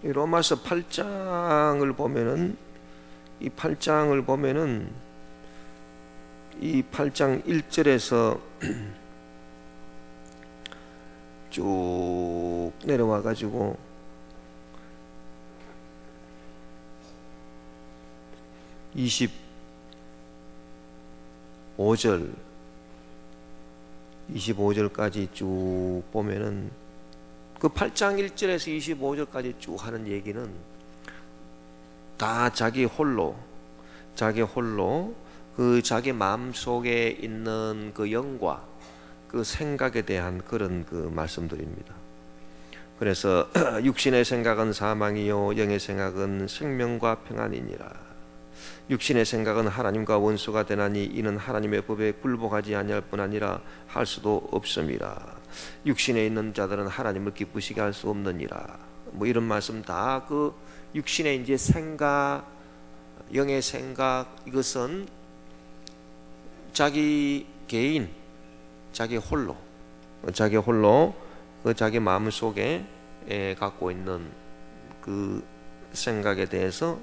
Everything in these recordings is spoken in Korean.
이 로마서 8장을 보면은 이 8장 1절에서 쭉 내려와 가지고 25절까지 쭉 보면은 그 8장 1절에서 25절까지 쭉 하는 얘기는 다 자기 홀로 그 자기 마음 속에 있는 그 영과 그 생각에 대한 그런 그 말씀들입니다. 그래서 육신의 생각은 사망이요 영의 생각은 생명과 평안이니라. 육신의 생각은 하나님과 원수가 되나니 이는 하나님의 법에 굴복하지 아니할 뿐 아니라 할 수도 없음이라. 육신에 있는 자들은 하나님을 기쁘시게 할 수 없느니라. 뭐 이런 말씀 다 그 육신의 이제 생각, 영의 생각, 이것은 자기 개인, 자기 홀로 그 자기 마음 속에 갖고 있는 그 생각에 대해서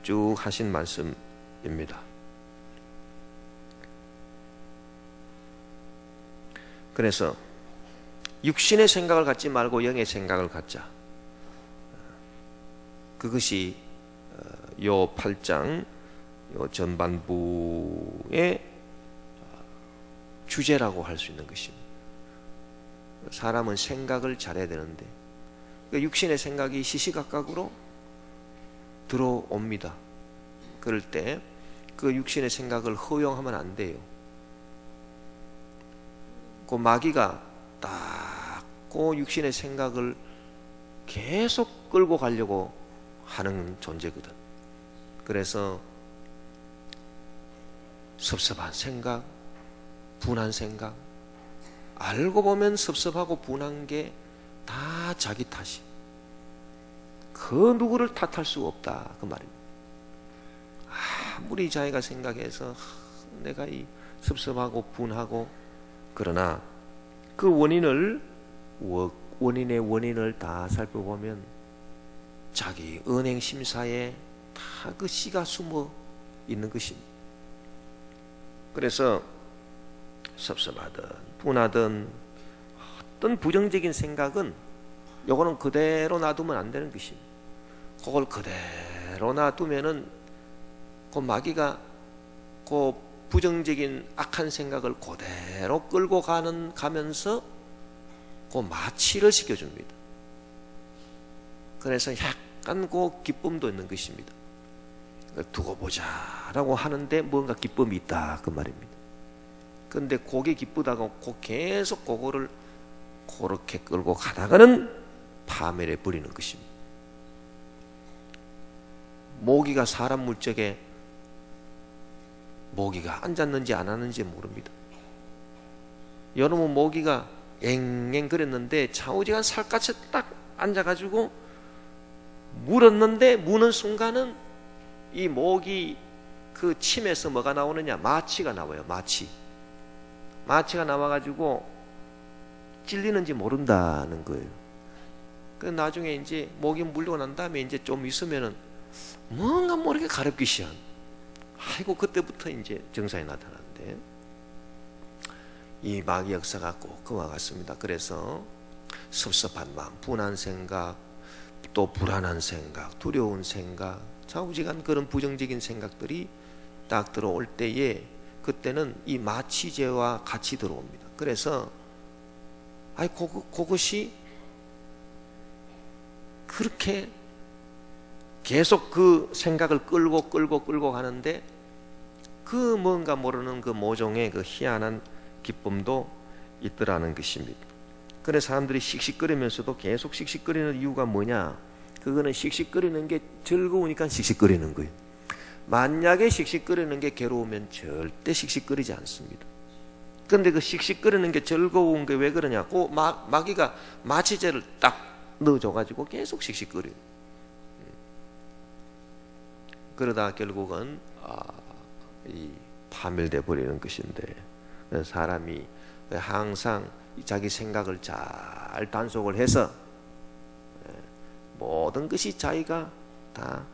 쭉 하신 말씀입니다. 그래서 육신의 생각을 갖지 말고 영의 생각을 갖자. 그것이 요 8장 요 전반부의 주제라고 할 수 있는 것입니다. 사람은 생각을 잘해야 되는데 육신의 생각이 시시각각으로 들어옵니다. 그럴 때 그 육신의 생각을 허용하면 안 돼요. 그 마귀가 딱 그 육신의 생각을 계속 끌고 가려고 하는 존재거든. 그래서 섭섭한 생각, 분한 생각, 알고 보면 섭섭하고 분한 게 다 자기 탓이. 그 누구를 탓할 수가 없다 그 말입니다. 아무리 자기가 생각해서 내가 이 섭섭하고 분하고, 그러나 그 원인의 원인을 다 살펴보면 자기 은행 심사에 다 그 씨가 숨어 있는 것입니다. 그래서 섭섭하든 분하든 어떤 부정적인 생각은 요거는 그대로 놔두면 안 되는 것입니다. 그걸 그대로 놔두면은 그 마귀가 그 부정적인 악한 생각을 그대로 끌고 가면서 그 마취를 시켜줍니다. 그래서 약간 그 기쁨도 있는 것입니다. 두고 보자라고 하는데 뭔가 기쁨이 있다 그 말입니다. 그런데 그게 기쁘다고 계속 그거를 그렇게 끌고 가다가는 파멸에 버리는 것입니다. 모기가 사람 물적에 모기가 앉았는지 안 앉았는지 모릅니다. 여러분 모기가 앵앵 그랬는데 좌우지간 살갗에 딱 앉아가지고 물었는데 무는 순간은 이 모기 그 침에서 뭐가 나오느냐, 마취가 나와요. 마취가 나와가지고 찔리는지 모른다는 거예요. 그 나중에 이제 모기 물리고 난 다음에 이제 좀 있으면은 뭔가 모르게 가렵기 시작한. 아이고 그때부터 이제 증상이 나타나는데 이 마귀 역사가 꼭 그와 같습니다. 그래서 섭섭한 마음, 분한 생각, 또 불안한 생각, 두려운 생각, 좌우지간 그런 부정적인 생각들이 딱 들어올 때에 그때는 이 마취제와 같이 들어옵니다. 그래서 그것이 그렇게 계속 그 생각을 끌고 가는데 그 뭔가 모르는 그 모종의 그 희한한 기쁨도 있더라는 것입니다. 그래서 사람들이 씩씩거리면서도 계속 씩씩거리는 이유가 뭐냐? 그거는 씩씩거리는 게 즐거우니까 씩씩거리는 거예요. 만약에 씩씩거리는 게 괴로우면 절대 씩씩거리지 않습니다. 그런데 그 씩씩거리는 게 즐거운 게 왜 그러냐? 그 마귀가 마취제를 딱 넣어줘가지고 계속 씩씩거려요. 그러다 결국은 이 파멸돼 버리는 것인데, 사람이 항상 자기 생각을 잘 단속을 해서 모든 것이 자기가 다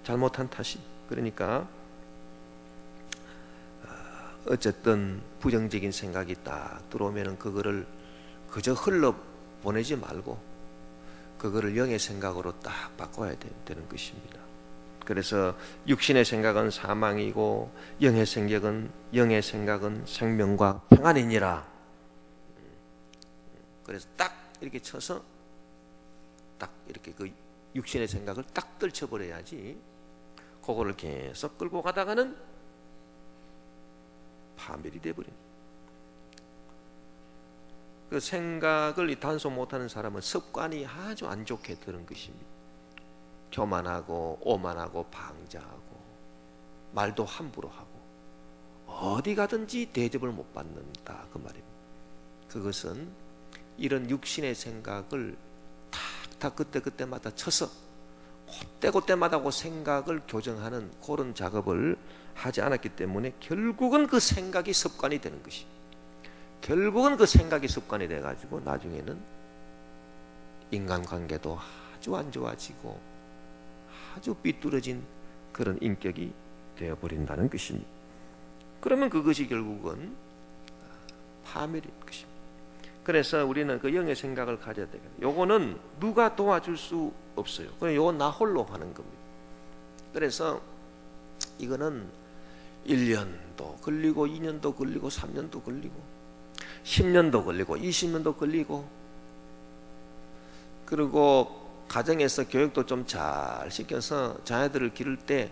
잘못한 탓이. 그러니까 어쨌든 부정적인 생각이 딱 들어오면은 그거를 그저 흘러 보내지 말고 그거를 영의 생각으로 딱 바꿔야 되는 것입니다. 그래서 육신의 생각은 사망이고 영의 생각은 생명과 평안이니라. 그래서 딱 이렇게 쳐서 딱 이렇게 그 육신의 생각을 딱 떨쳐버려야지. 그거를 계속 끌고 가다가는 파멸이 돼버린. 그 생각을 단속 못하는 사람은 습관이 아주 안 좋게 드는 것입니다. 교만하고 오만하고 방자하고 말도 함부로 하고 어디 가든지 대접을 못 받는다 그 말입니다. 그것은 이런 육신의 생각을 탁탁 그때그때마다 쳐서 그때그때마다 그 생각을 교정하는 그런 작업을 하지 않았기 때문에 결국은 그 생각이 습관이 되는 것이. 결국은 그 생각이 습관이 돼가지고 나중에는 인간관계도 아주 안 좋아지고 아주 삐뚤어진 그런 인격이 되어버린다는 것입니다. 그러면 그것이 결국은 파멸인 것입니다. 그래서 우리는 그 영의 생각을 가져야 되거든요. 요거는 누가 도와줄 수 없어요. 그냥 요건 나 홀로 하는 겁니다. 그래서 이거는 1년도 걸리고 2년도 걸리고 3년도 걸리고 10년도 걸리고 20년도 걸리고, 그리고 가정에서 교육도 좀 잘 시켜서 자녀들을 기를 때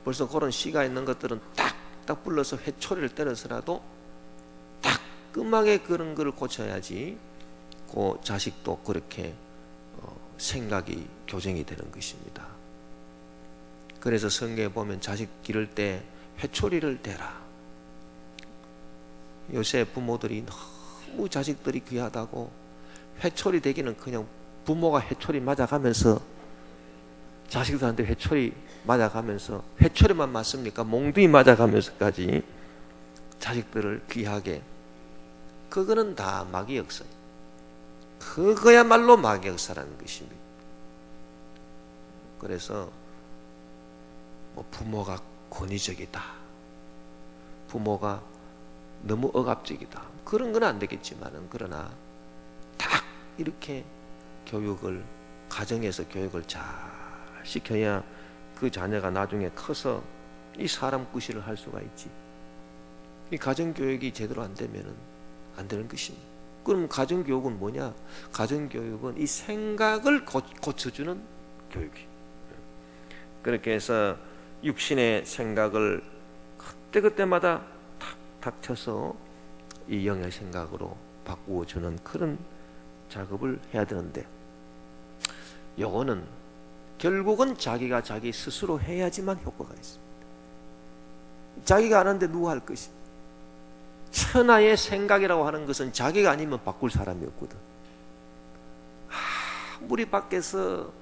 벌써 그런 씨가 있는 것들은 딱딱 불러서 회초리를 때려서라도 따끔하게 그런 거를 고쳐야지 그 자식도 그렇게 생각이 교정이 되는 것입니다. 그래서 성경에 보면 자식 기를 때 회초리를 대라. 요새 부모들이 너무 자식들이 귀하다고 회초리 대기는 그냥 부모가 회초리 맞아가면서 자식들한테 회초리 맞아가면서, 회초리만 맞습니까? 몽둥이 맞아가면서까지 자식들을 귀하게, 그거는 다 마귀 역사예요. 그거야말로 마귀 역사라는 것입니다. 그래서 뭐 부모가 권위적이다, 부모가 너무 억압적이다, 그런 건 안 되겠지만은, 그러나 딱 이렇게 교육을, 가정에서 교육을 잘 시켜야 그 자녀가 나중에 커서 이 사람 구실을 할 수가 있지. 이 가정교육이 제대로 안 되면은 안 되는 것입니다. 그럼 가정교육은 뭐냐? 가정교육은 이 생각을 고쳐주는 교육이. 그렇게 해서 육신의 생각을 그때그때마다 탁탁 쳐서 이 영의 생각으로 바꾸어주는 그런 작업을 해야 되는데, 요거는 결국은 자기가 자기 스스로 해야지만 효과가 있습니다. 자기가 안 하는데 누가 할 것이? 천하의 생각이라고 하는 것은 자기가 아니면 바꿀 사람이 없거든. 아무리 밖에서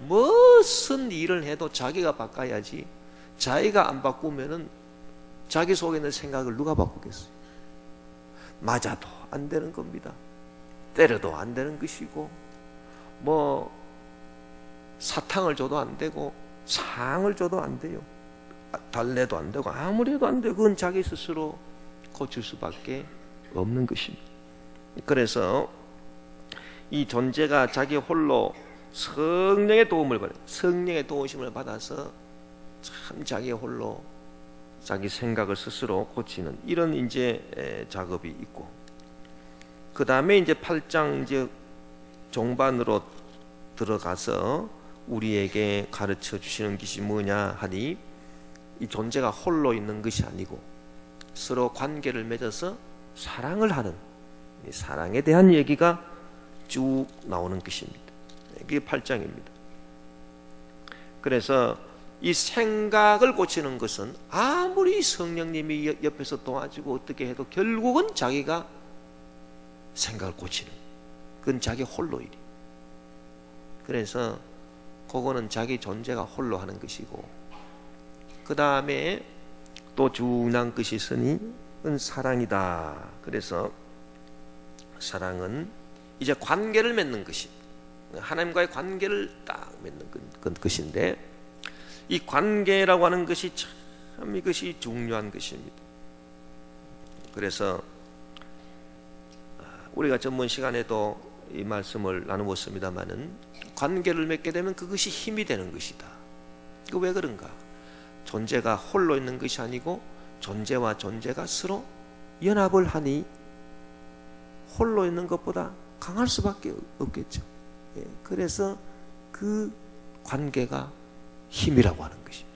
무슨 일을 해도 자기가 바꿔야지, 자기가 안 바꾸면은 자기 속에 있는 생각을 누가 바꾸겠어요? 맞아도 안 되는 겁니다. 때려도 안 되는 것이고, 사탕을 줘도 안 되고, 상을 줘도 안 돼요. 달래도 안 되고, 아무리 해도 안 되고, 그건 자기 스스로 고칠 수밖에 없는 것입니다. 그래서 이 존재가 자기 홀로 성령의 도움을 받아요. 성령의 도우심을 받아서 참 자기 홀로 자기 생각을 스스로 고치는 이런 이제 작업이 있고, 그 다음에 이제 8장 이제 종반으로 들어가서 우리에게 가르쳐 주시는 것이 뭐냐 하니, 이 존재가 홀로 있는 것이 아니고 서로 관계를 맺어서 사랑을 하는, 이 사랑에 대한 얘기가 쭉 나오는 것입니다. 이게 8장입니다. 그래서 이 생각을 고치는 것은 아무리 성령님이 옆에서 도와주고 어떻게 해도 결국은 자기가 생각을 고치는, 그건 자기 홀로 일이. 그래서 그거는 자기 존재가 홀로 하는 것이고, 그 다음에 또 중요한 것이 있으니 그건 사랑이다. 그래서 사랑은 이제 관계를 맺는 것이, 하나님과의 관계를 딱 맺는 것인데, 이 관계라고 하는 것이 참 이것이 중요한 것입니다. 그래서 우리가 전문 시간에도 이 말씀을 나누었습니다마는, 관계를 맺게 되면 그것이 힘이 되는 것이다. 이거 왜 그런가? 존재가 홀로 있는 것이 아니고 존재와 존재가 서로 연합을 하니 홀로 있는 것보다 강할 수밖에 없겠죠. 그래서 그 관계가 힘이라고 하는 것입니다.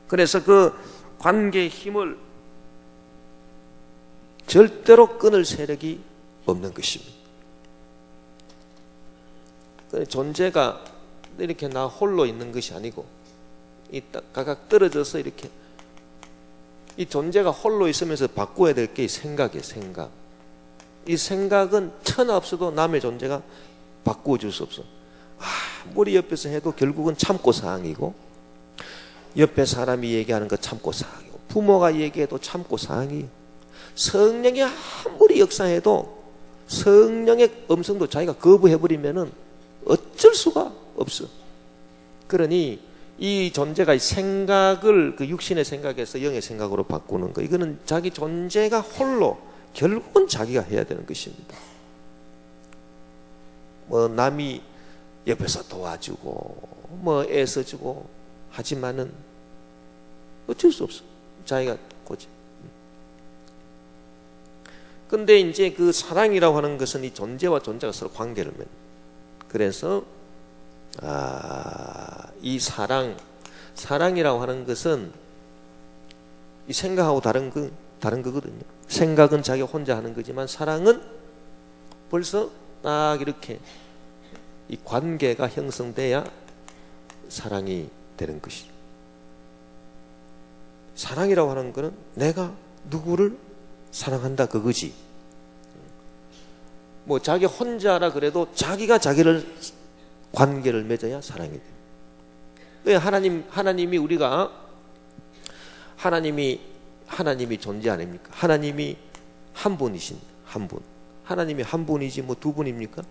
그래서 그 관계의 힘을 절대로 끊을 세력이 없는 것입니다. 존재가 이렇게 나 홀로 있는 것이 아니고 각각 떨어져서 이렇게, 이 존재가 홀로 있으면서 바꿔야 될 게 생각이에요. 생각. 이 생각은 천하 없어도 남의 존재가 바꾸어줄 수 없어. 아무리 옆에서 해도 결국은 참고 사항이고, 옆에 사람이 얘기하는 거 참고 사항이고, 부모가 얘기해도 참고 사항이에요. 성령이 아무리 역사해도 성령의 음성도 자기가 거부해버리면은 어쩔 수가 없어. 그러니 이 존재가 이 생각을 그 육신의 생각에서 영의 생각으로 바꾸는 거, 이거는 자기 존재가 홀로 결국은 자기가 해야 되는 것입니다. 뭐 남이 옆에서 도와주고 뭐 애써주고 하지만은 어쩔 수 없어. 자기가 고지. 근데 이제 그 사랑이라고 하는 것은 이 존재와 존재가 서로 관계를 맺는. 그래서 이 사랑이라고 하는 것은 이 생각하고 다른 거거든요. 생각은 자기 혼자 하는 거지만 사랑은 벌써 딱 이렇게 이 관계가 형성돼야 사랑이 되는 것이죠. 사랑이라고 하는 것은 내가 누구를 사랑한다 그거지. 뭐 자기 혼자라 그래도 자기가 자기를 관계를 맺어야 사랑이 됩니다. 왜 하나님이 우리가 하나님이 존재 아닙니까? 하나님이 한 분이십니다. 한 분. 하나님이 한 분이지 뭐 두 분입니까?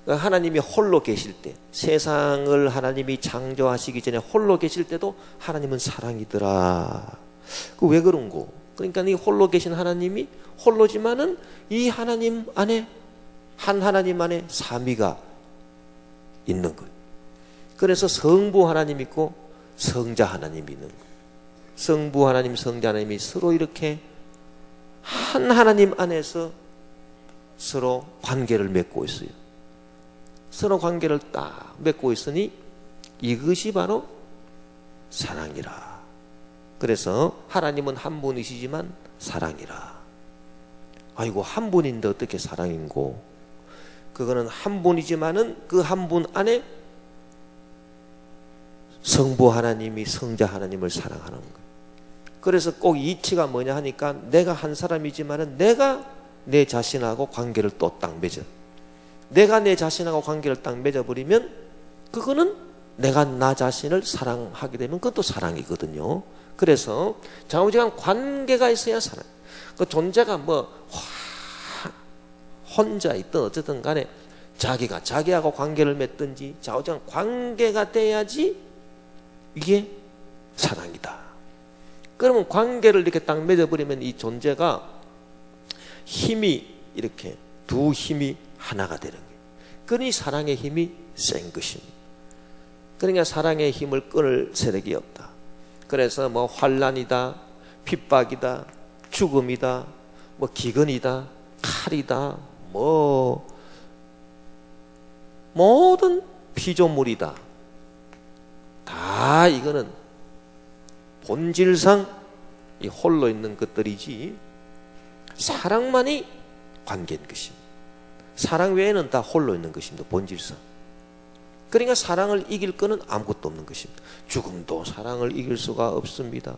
하나님이 홀로 계실 때, 세상을 하나님이 창조하시기 전에 홀로 계실 때도 하나님은 사랑이더라. 그 왜 그런고? 그러니까 이 홀로 계신 하나님이 홀로지만은 이 하나님 안에, 한 하나님 안에 삼위가 있는 거예요. 그래서 성부 하나님 있고 성자 하나님이 있는 거예요. 성부 하나님, 성자 하나님이 서로 이렇게 한 하나님 안에서 서로 관계를 맺고 있어요. 서로 관계를 딱 맺고 있으니 이것이 바로 사랑이라. 그래서 하나님은 한 분이시지만 사랑이라. 아이고, 한 분인데 어떻게 사랑인고? 그거는 한 분이지만은 그 한 분 안에 성부 하나님이 성자 하나님을 사랑하는 거예요. 그래서 꼭 이치가 뭐냐 하니까, 내가 한 사람이지만은 내가 내 자신하고 관계를 또 딱 맺어. 내가 내 자신하고 관계를 딱 맺어버리면 그거는 내가 나 자신을 사랑하게 되면 그것도 사랑이거든요. 그래서 좌우지간 관계가 있어야 사랑. 그 존재가 뭐 혼자 있든 어쨌든 간에 자기가 자기하고 관계를 맺든지 좌우지간 관계가 돼야지 이게 사랑이다. 그러면 관계를 이렇게 딱 맺어버리면 이 존재가 힘이 이렇게 두 힘이 하나가 되는 거예요. 그러니 사랑의 힘이 센 것입니다. 그러니까 사랑의 힘을 끊을 세력이 없다. 그래서 뭐 환난이다, 핍박이다, 죽음이다, 뭐 기근이다, 칼이다, 뭐 모든 피조물이다. 다 이거는 본질상 이 홀로 있는 것들이지 사랑만이 관계인 것입니다. 사랑 외에는 다 홀로 있는 것입니다. 본질상. 그러니까 사랑을 이길 거는 아무것도 없는 것입니다. 죽음도 사랑을 이길 수가 없습니다.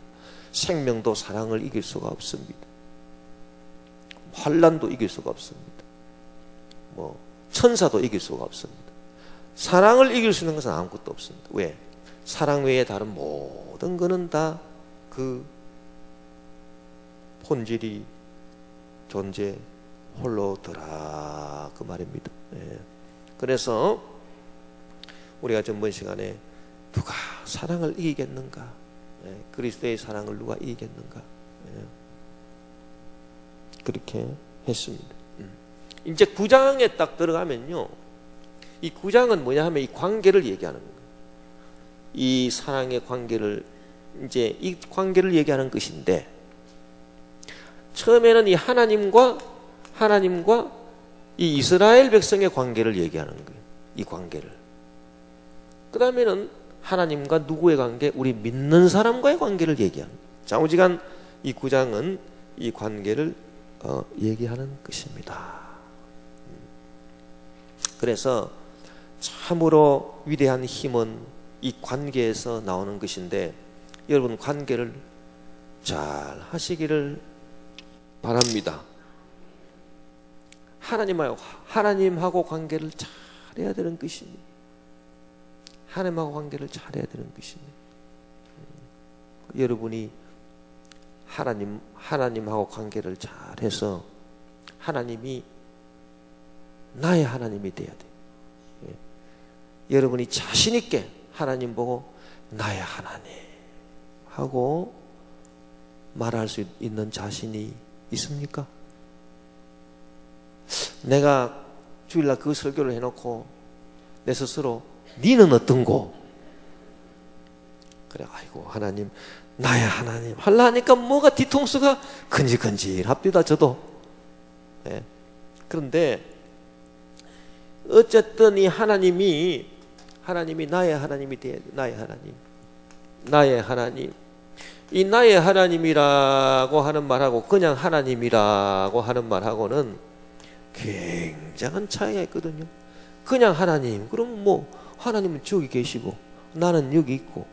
생명도 사랑을 이길 수가 없습니다. 환난도 이길 수가 없습니다. 뭐 천사도 이길 수가 없습니다. 사랑을 이길 수 있는 것은 아무것도 없습니다. 왜? 사랑 외에 다른 모든 것은 다 그 본질이 존재 홀로더라 그 말입니다. 예. 그래서 우리가 전번 시간에 누가 사랑을 이기겠는가? 그리스도의 사랑을 누가 이기겠는가? 그렇게 했습니다. 이제 9장에 딱 들어가면요, 이 9장은 뭐냐 하면 이 관계를 얘기하는 거예요. 이 사랑의 관계를, 이제 이 관계를 얘기하는 것인데, 처음에는 이 하나님과 이 이스라엘 백성의 관계를 얘기하는 거예요. 이 관계를. 그 다음에는 하나님과 누구의 관계? 우리 믿는 사람과의 관계를 얘기하는 거예요. 좌우지간 이 9장은 이 관계를 얘기하는 것입니다. 그래서 참으로 위대한 힘은 이 관계에서 나오는 것인데, 여러분 관계를 잘 하시기를 바랍니다. 하나님하고 관계를 잘해야 되는 것입니다. 하나님하고 관계를 잘해야 되는 것입니다. 여러분이 하나님하고 관계를 잘해서 하나님이 나의 하나님이 돼야 돼요. 여러분이 자신 있게 하나님 보고 나의 하나님 하고 말할 수 있는 자신이 있습니까? 내가 주일날 그 설교를 해놓고 내 스스로 니는 어떤고? 그래, 아이고 하나님, 나의 하나님 하려 하니까 뭐가 뒤통수가 근질근질합니다. 저도. 그런데 어쨌든 이 하나님이 나의 하나님이 돼야 돼. 나의 하나님. 이 나의 하나님이라고 하는 말하고 그냥 하나님이라고 하는 말하고는 굉장한 차이가 있거든요. 그냥 하나님, 그럼 뭐 하나님은 저기 계시고 나는 여기 있고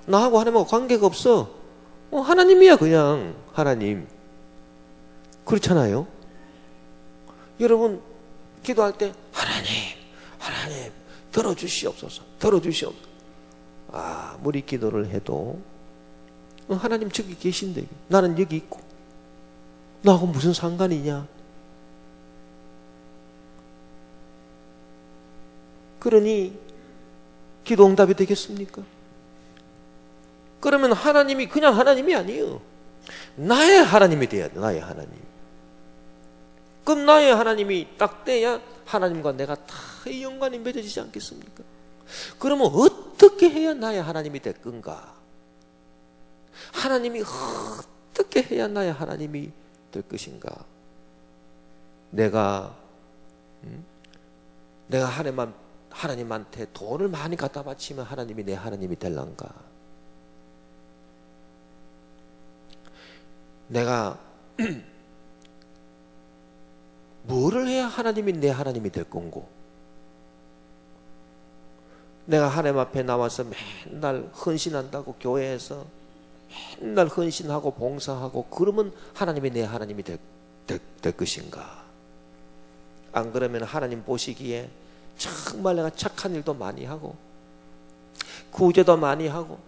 나하고 하나님하고 관계가 없어. 하나님이야, 그냥 하나님. 그렇잖아요. 여러분 기도할 때 하나님 들어주시옵소서. 아무리 기도를 해도 하나님 저기 계신데 나는 여기 있고 나하고 무슨 상관이냐? 그러니 기도 응답이 되겠습니까? 그러면 하나님이 그냥 하나님이 아니에요. 나의 하나님이 돼야 돼. 나의 하나님. 그럼 나의 하나님이 딱 돼야 하나님과 내가 다 연관이 맺어지지 않겠습니까? 그러면 어떻게 해야 나의 하나님이 될 건가? 하나님이 어떻게 해야 나의 하나님이 될 것인가? 내가 하나님한테 돈을 많이 갖다 바치면 하나님이 내 하나님이 될란가? 내가 뭐를 해야 하나님이 내 하나님이 될 건고? 내가 하나님 앞에 나와서 맨날 헌신한다고 교회에서 맨날 헌신하고 봉사하고 그러면 하나님이 내 하나님이 될 것인가? 안 그러면 하나님 보시기에 정말 내가 착한 일도 많이 하고 구제도 많이 하고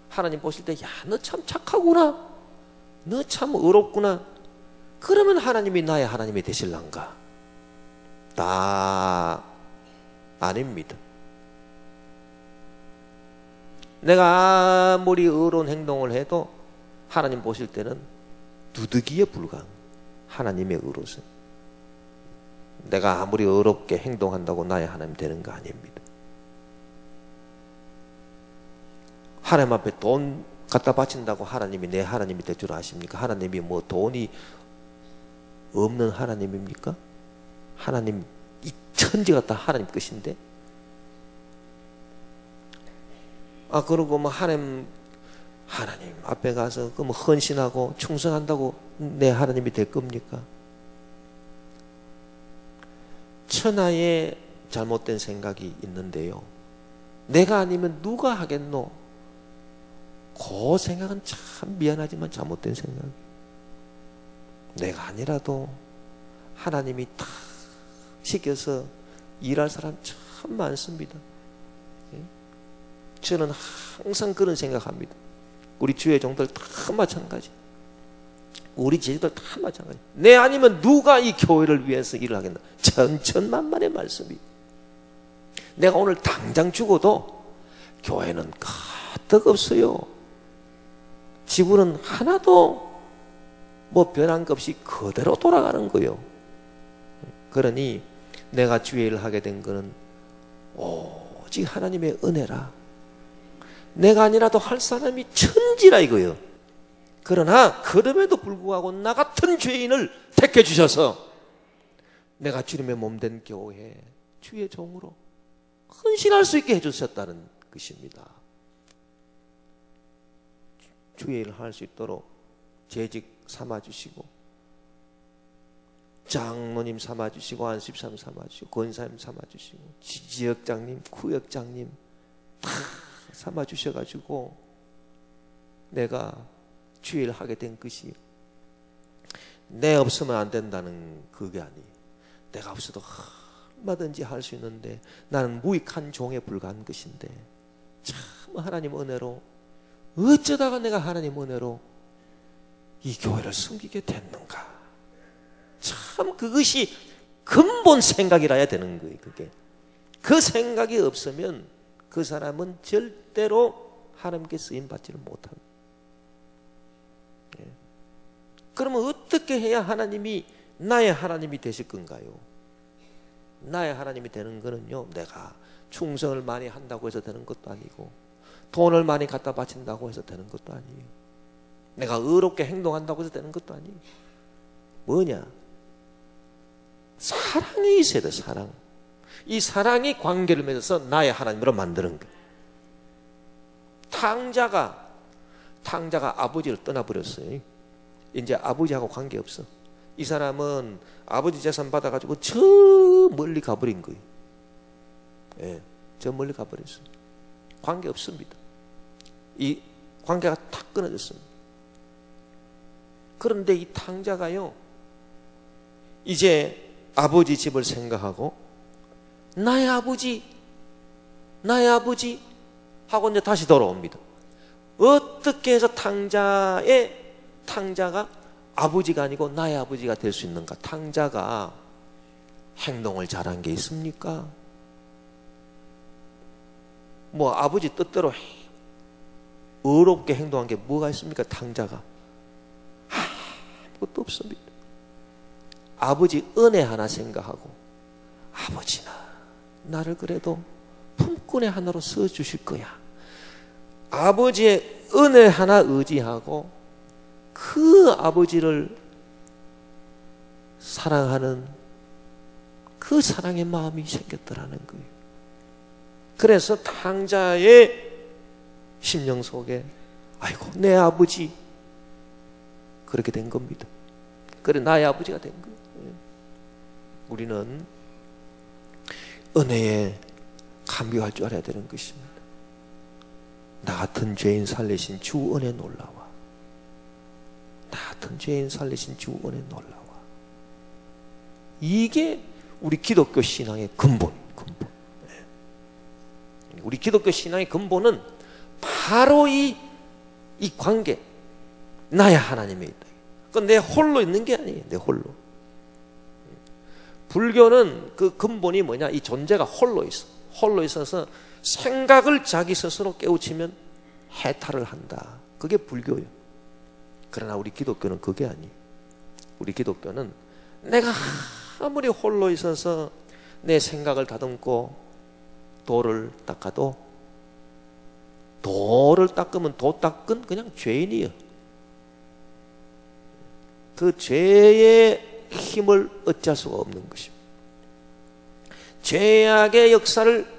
하나님 보실 때 야, 너 참 착하구나, 너 참 의롭구나, 그러면 하나님이 나의 하나님이 되실란가? 다 아닙니다. 내가 아무리 의로운 행동을 해도 하나님 보실 때는 누더기에 불과한 하나님의 의로서 내가 아무리 의롭게 행동한다고 나의 하나님 되는 거 아닙니다. 하나님 앞에 돈 갖다 바친다고 하나님이 내 하나님이 될 줄 아십니까? 하나님이 뭐 돈이 없는 하나님입니까? 하나님 이 천지가 다 하나님 것인데. 그러고 뭐 하나님 앞에 가서 그 뭐 헌신하고 충성한다고 내 하나님이 될 겁니까? 천하에 잘못된 생각이 있는데요, 내가 아니면 누가 하겠노? 그 생각은 참 미안하지만 잘못된 생각이에요. 내가 아니라도 하나님이 다 시켜서 일할 사람 참 많습니다. 저는 항상 그런 생각합니다. 우리 주의 종들 다 마찬가지, 우리 제자들 다 마찬가지. 내 아니면 누가 이 교회를 위해서 일을 하겠나? 천천만만의 말씀이 내가 오늘 당장 죽어도 교회는 가득 없어요. 지구는 하나도 뭐 변한 것 없이 그대로 돌아가는 거예요. 그러니 내가 주의 일을 하게 된 것은 오직 하나님의 은혜라. 내가 아니라도 할 사람이 천지라 이거예요. 그러나 그럼에도 불구하고 나 같은 죄인을 택해 주셔서 내가 주님의 몸된 교회 주의 종으로 헌신할 수 있게 해주셨다는 것입니다. 주의 일을 할 수 있도록 재직 삼아주시고 장로님 삼아주시고 안수집사님 삼아주시고 권사님 삼아주시고 지역장님 구역장님 다 삼아주셔가지고 내가 주의 일을 하게 된 것이 내 없으면 안 된다는 그게 아니에요. 내가 없어도 얼마든지 할 수 있는데 나는 무익한 종에 불과한 것인데 참 하나님 은혜로 어쩌다가 내가 하나님 은혜로 이 교회를 섬기게 됐는가. 참 그것이 근본 생각이라 해야 되는 거예요. 그게 그 생각이 없으면 그 사람은 절대로 하나님께 쓰임받지를 못합니다. 그러면 어떻게 해야 하나님이 나의 하나님이 되실 건가요? 나의 하나님이 되는 거는요, 내가 충성을 많이 한다고 해서 되는 것도 아니고 돈을 많이 갖다 바친다고 해서 되는 것도 아니에요. 내가 의롭게 행동한다고 해서 되는 것도 아니에요. 뭐냐? 사랑이 있어야 돼. 사랑. 이 사랑이 관계를 맺어서 나의 하나님으로 만드는 거예요. 탕자가 아버지를 떠나버렸어요. 이제 아버지하고 관계없어. 이 사람은 아버지 재산 받아가지고 저 멀리 가버린 거예요. 예, 저 멀리 가버렸어요. 관계 없습니다. 이 관계가 탁 끊어졌습니다. 그런데 이 탕자가요, 이제 아버지 집을 생각하고 나의 아버지 하고 이제 다시 돌아옵니다. 어떻게 해서 탕자가 아버지가 아니고 나의 아버지가 될 수 있는가? 탕자가 행동을 잘한 게 있습니까? 뭐 아버지 뜻대로 의롭게 행동한 게 뭐가 있습니까? 탕자가 아무것도 없습니다. 아버지 은혜 하나 생각하고 아버지나 나를 그래도 품꾼의 하나로 써주실 거야. 아버지의 은혜 하나 의지하고 그 아버지를 사랑하는 그 사랑의 마음이 생겼더라는 거예요. 그래서 탕자의 심령 속에 아이고 내 아버지 그렇게 된 겁니다. 그래 나의 아버지가 된 거예요. 우리는 은혜에 감격할 줄 알아야 되는 것입니다. 나 같은 죄인 살리신 주 은혜 놀라워. 나 같은 죄인 살리신 주 은혜 놀라워. 이게 우리 기독교 신앙의 근본. 우리 기독교 신앙의 근본은 바로 이 관계. 나의 하나님에 있다. 그건 내 홀로 있는 게 아니에요. 내 홀로. 불교는 그 근본이 뭐냐? 이 존재가 홀로 있어. 홀로 있어서 생각을 자기 스스로 깨우치면 해탈을 한다. 그게 불교예요. 그러나 우리 기독교는 그게 아니에요. 우리 기독교는 내가 아무리 홀로 있어서 내 생각을 다듬고 도를 닦아도 도를 닦으면 도 닦은 그냥 죄인이에요. 그 죄의 힘을 어찌할 수가 없는 것입니다. 죄악의 역사를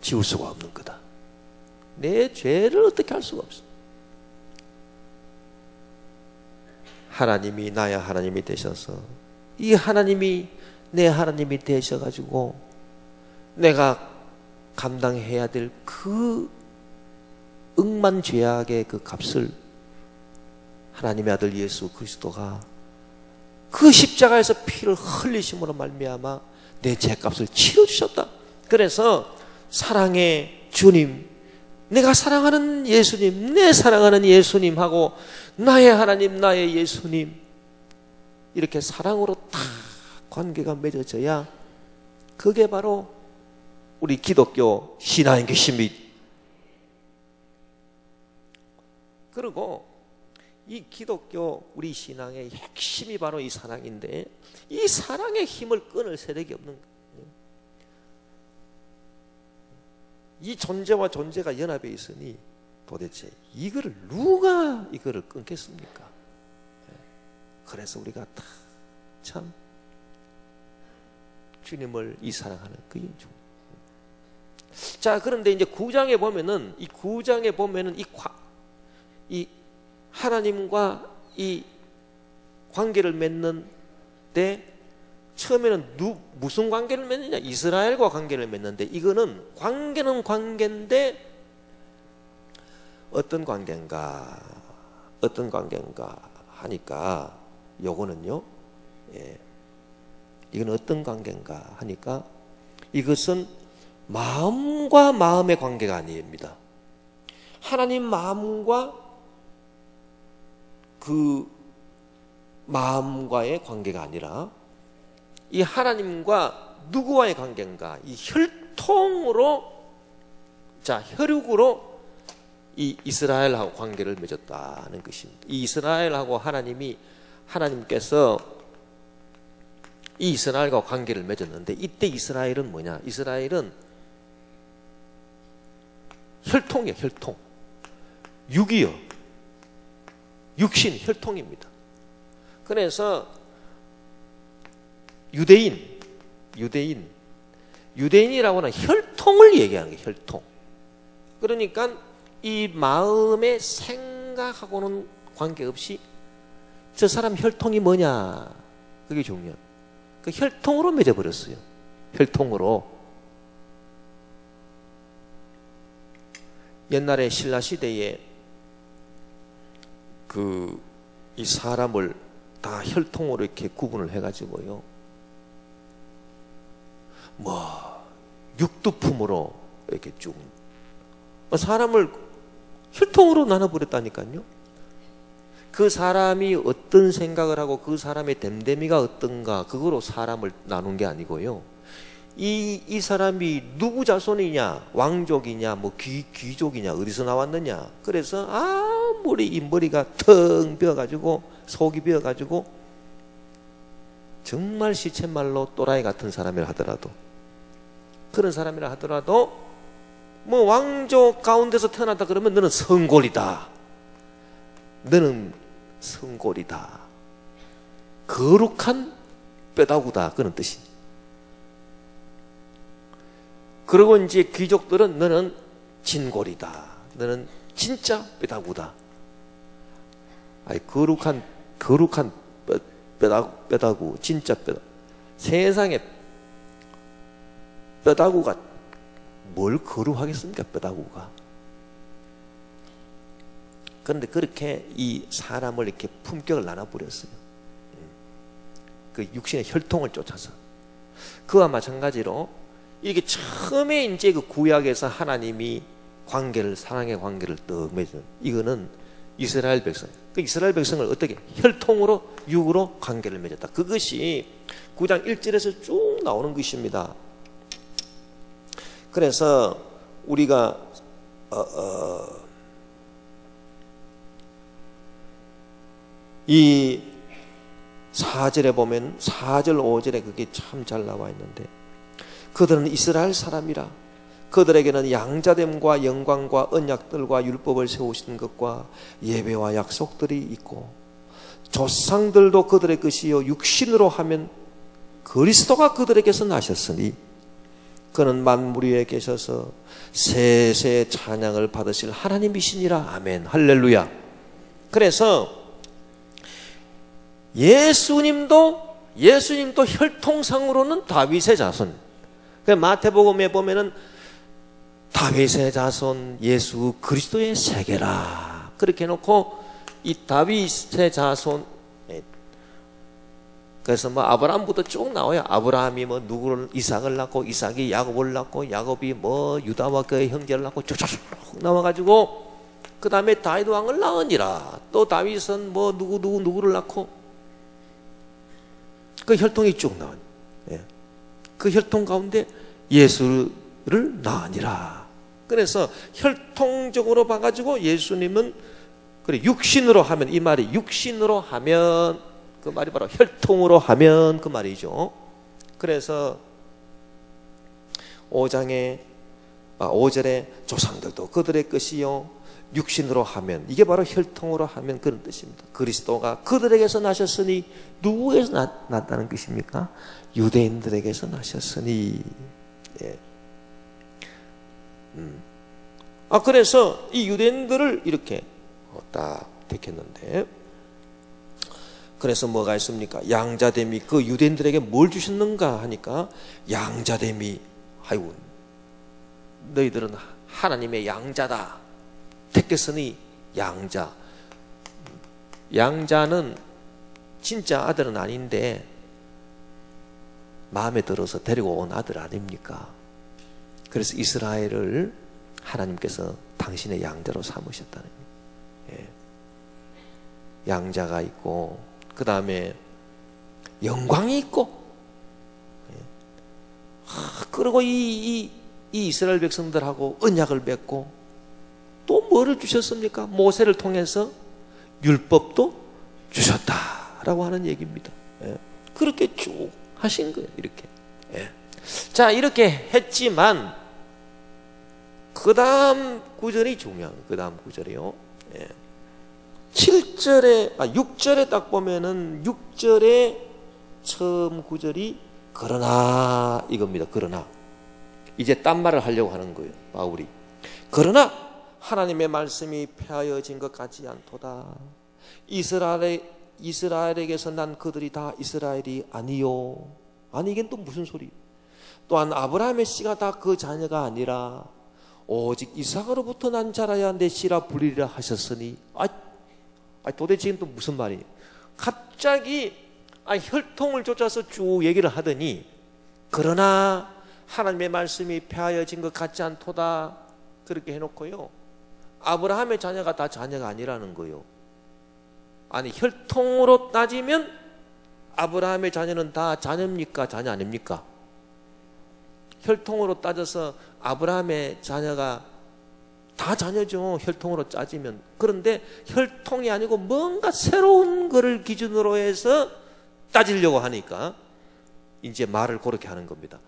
지울 수가 없는 거다. 내 죄를 어떻게 할 수가 없어. 하나님이 나의 하나님이 되셔서 이 하나님이 내 하나님이 되셔가지고 내가 감당해야 될 그 억만 죄악의 그 값을 하나님의 아들 예수 그리스도가 그 십자가에서 피를 흘리심으로 말미암아 내 죄값을 치러주셨다. 그래서 사랑의 주님, 내가 사랑하는 예수님, 내 사랑하는 예수님하고 나의 하나님, 나의 예수님 이렇게 사랑으로 다 관계가 맺어져야 그게 바로 우리 기독교 신앙의 핵심이. 그리고 이 기독교 우리 신앙의 핵심이 바로 이 사랑인데, 이 사랑의 힘을 끊을 세력이 없는 거예요. 이 존재와 존재가 연합해 있으니 도대체 이거를 누가 이거를 끊겠습니까? 그래서 우리가 다 참 주님을 이 사랑하는 그 인중. 자, 그런데 이제 9장에 보면은, 이 9장에 보면은 이 하나님과 이 관계를 맺는데, 처음에는 무슨 관계를 맺느냐? 이스라엘과 관계를 맺는데, 이거는 관계는 관계인데 어떤 관계인가 하니까, 요거는요, 이건 어떤 관계인가 하니까, 이것은 마음과 마음의 관계가 아닙니다. 하나님 마음과 그 마음과의 관계가 아니라, 이 하나님과 누구와의 관계인가? 이 혈통으로, 자, 혈육으로 이 이스라엘하고 관계를 맺었다는 것입니다. 이 이스라엘하고 하나님께서 이 이스라엘과 관계를 맺었는데, 이때 이스라엘은 뭐냐? 이스라엘은 혈통이에요. 혈통. 육이요. 육신, 혈통입니다. 그래서 유대인이라고 하는 혈통을 얘기하는 거예요. 혈통. 그러니까 이 마음의 생각하고는 관계없이 저 사람 혈통이 뭐냐, 그게 중요해요. 그 혈통으로 맺어버렸어요. 혈통으로. 옛날에 신라 시대에 이 사람을 다 혈통으로 이렇게 구분을 해가지고요, 육두품으로 이렇게 쭉 사람을 혈통으로 나눠버렸다니까요. 그 사람이 어떤 생각을 하고 그 사람의 됨됨이가 어떤가, 그거로 사람을 나눈 게 아니고요, 이 사람이 누구 자손이냐, 왕족이냐, 뭐 귀족이냐, 어디서 나왔느냐. 그래서 아무리 이 머리가 텅 비어가지고 속이 비어가지고 정말 시쳇말로 또라이 같은 사람이라 하더라도, 그런 사람이라 하더라도, 뭐 왕족 가운데서 태어났다 그러면 너는 성골이다, 너는 성골이다, 거룩한 뼈다구다, 그런 뜻이. 그리고 이제 귀족들은 너는 진골이다, 너는 진짜 뼈다구다. 아니, 거룩한 뼈다구, 진짜 뼈다구. 세상에 뼈다구가 뭘 거룩하겠습니까? 뼈다구가. 그런데 그렇게 이 사람을 이렇게 품격을 나눠버렸어요. 그 육신의 혈통을 쫓아서. 그와 마찬가지로 이게 처음에 이제 그 구약에서 하나님이 사랑의 관계를 떡 맺은, 이거는 이스라엘 백성. 그 이스라엘 백성을 어떻게 혈통으로, 육으로 관계를 맺었다. 그것이 9장 1절에서 쭉 나오는 것입니다. 그래서 우리가 이 4절에 보면 4절 5절에 그게 참 잘 나와 있는데, 그들은 이스라엘 사람이라 그들에게는 양자됨과 영광과 언약들과 율법을 세우시는 것과 예배와 약속들이 있고, 조상들도 그들의 것이요 육신으로 하면 그리스도가 그들에게서 나셨으니 그는 만물 위에 계셔서 세세 찬양을 받으실 하나님이시니라. 아멘. 할렐루야. 그래서 예수님도 혈통상으로는 다윗의 자손. 마태복음에 보면은 다윗의 자손 예수 그리스도의 세계라, 그렇게 해놓고 이 다윗의 자손, 그래서 뭐 아브라함부터 쭉 나와요. 아브라함이 뭐 누구를, 이삭을 낳고, 이삭이 야곱을 낳고, 야곱이 뭐 유다와 그의 형제를 낳고 쭉쭉 나와가지고, 그 다음에 다윗 왕을 낳으니라. 또 다윗은 뭐 누구를 낳고, 그 혈통이 쭉 나와요. 그 혈통 가운데 예수의 너희를 낳으니라. 그래서 혈통적으로 봐가지고 예수님은 그래 육신으로 하면, 이 말이 육신으로 하면 그 말이 바로 혈통으로 하면 그 말이죠. 그래서 5절에 조상들도 그들의 것이요 육신으로 하면, 이게 바로 혈통으로 하면 그런 뜻입니다. 그리스도가 그들에게서 나셨으니, 누구에서 났다는 것입니까? 유대인들에게서 나셨으니. 예. 그래서 이 유대인들을 이렇게 딱 택했는데, 그래서 뭐가 있습니까? 양자됨이, 그 유대인들에게 뭘 주셨는가 하니까 양자됨이, 아이고 너희들은 하나님의 양자다, 택했으니 양자. 양자는 진짜 아들은 아닌데 마음에 들어서 데리고 온 아들 아닙니까? 그래서 이스라엘을 하나님께서 당신의 양자로 삼으셨다는 거예요. 예. 양자가 있고, 그 다음에 영광이 있고, 예. 그리고 이 이스라엘 백성들하고 언약을 맺고, 또 뭐를 주셨습니까? 모세를 통해서 율법도 주셨다라고 하는 얘기입니다. 예. 그렇게 쭉 하신 거예요. 이렇게. 예. 자, 이렇게 했지만 그 다음 구절이 중요한 거예요. 그 다음 구절이요. 예. 6절에 딱 보면은 6절에 처음 구절이 그러나 이겁니다. 그러나 이제 딴 말을 하려고 하는 거예요. 바울이. 그러나 하나님의 말씀이 폐하여진 것 같지 않도다. 이스라엘에게서 난 그들이 다 이스라엘이 아니요. 아니, 이게 또 무슨 소리? 또한 아브라함의 씨가 다 그 자녀가 아니라 오직 이삭으로부터 난 자라야 내 씨라 불리리라 하셨으니. 도대체 이건 또 무슨 말이에요? 갑자기 혈통을 쫓아서 쭉 얘기를 하더니, 그러나 하나님의 말씀이 폐하여진 것 같지 않도다, 그렇게 해놓고요, 아브라함의 자녀가 다 자녀가 아니라는 거예요. 아니, 혈통으로 따지면 아브라함의 자녀는 다 자녀입니까? 자녀 아닙니까? 혈통으로 따져서 아브라함의 자녀가 다 자녀죠. 혈통으로 따지면. 그런데 혈통이 아니고 뭔가 새로운 거를 기준으로 해서 따지려고 하니까 이제 말을 그렇게 하는 겁니다.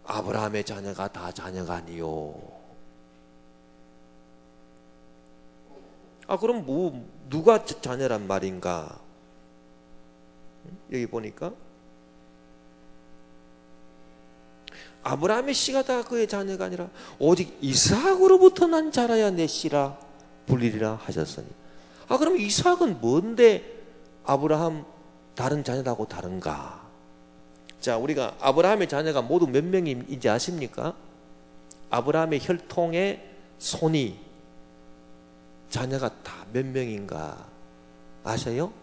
아브라함의 자녀가 다 자녀가 아니요. 그럼 누가 자녀란 말인가? 여기 보니까 아브라함의 씨가 다 그의 자녀가 아니라 오직 이삭으로부터 난 자라야 내 씨라 불리리라 하셨으니. 그럼 이삭은 뭔데 아브라함 다른 자녀하고 다른가? 자, 우리가 아브라함의 자녀가 모두 몇 명인지 아십니까? 아브라함의 혈통의 손이 자녀가 다 몇 명인가 아세요?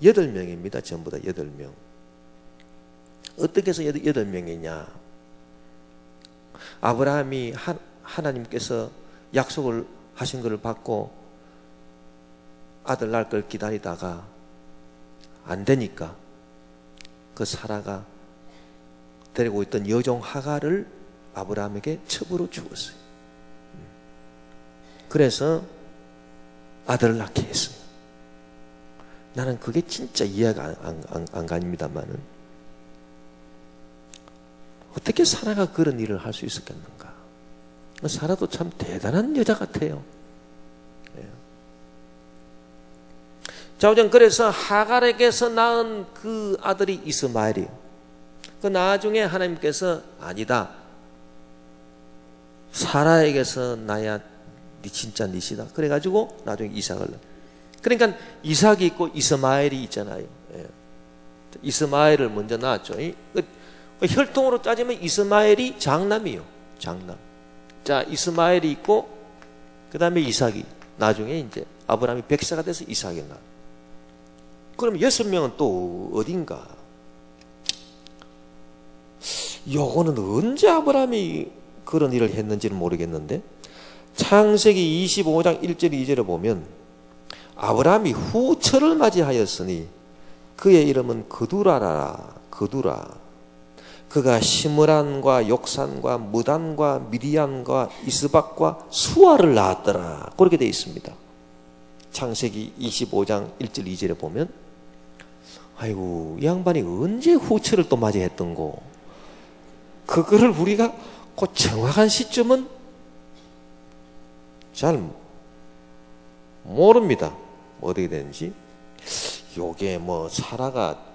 8명입니다. 전부 다 8명. 어떻게 해서 8명이냐? 아브라함이 하나님께서 약속을 하신 것을 받고 아들 낳을 걸 기다리다가 안 되니까 그 사라가 데리고 있던 여종 하갈을 아브라함에게 첩으로 주었어요. 그래서 아들을 낳게 했어요. 나는 그게 진짜 이해가 안 갑니다만은, 어떻게 사라가 그런 일을 할 수 있었겠는가? 사라도 참 대단한 여자 같아요. 자, 그래서 하갈에게서 낳은 그 아들이 이스마엘이에요. 그 나중에 하나님께서 아니다, 사라에게서 나야 진짜 니시다. 그래가지고 나중에 이삭을. 그러니까 이삭이 있고 이스마엘이 있잖아요. 이스마엘을 먼저 낳았죠. 혈통으로 따지면 이스마엘이 장남이요. 장남. 자, 이스마엘이 있고 그 다음에 이삭이, 나중에 이제 아브라함이 100세가 돼서 이삭이 낳아. 그럼 6명은 또 어딘가? 요거는 언제 아브라함이 그런 일을 했는지는 모르겠는데, 창세기 25장 1절 2절에 보면 아브라함이 후처를 맞이하였으니 그의 이름은 그두라라. 그두라. 그가 시므란과 욕산과 무단과 미디안과 이스박과 수아를 낳았더라. 그렇게 되어 있습니다. 창세기 25장 1절 2절에 보면 아이고 이 양반이 언제 후처를 또 맞이했던고. 그거를 우리가 그 정확한 시점은 잘 모릅니다. 어떻게 되는지. 요게 뭐 사라가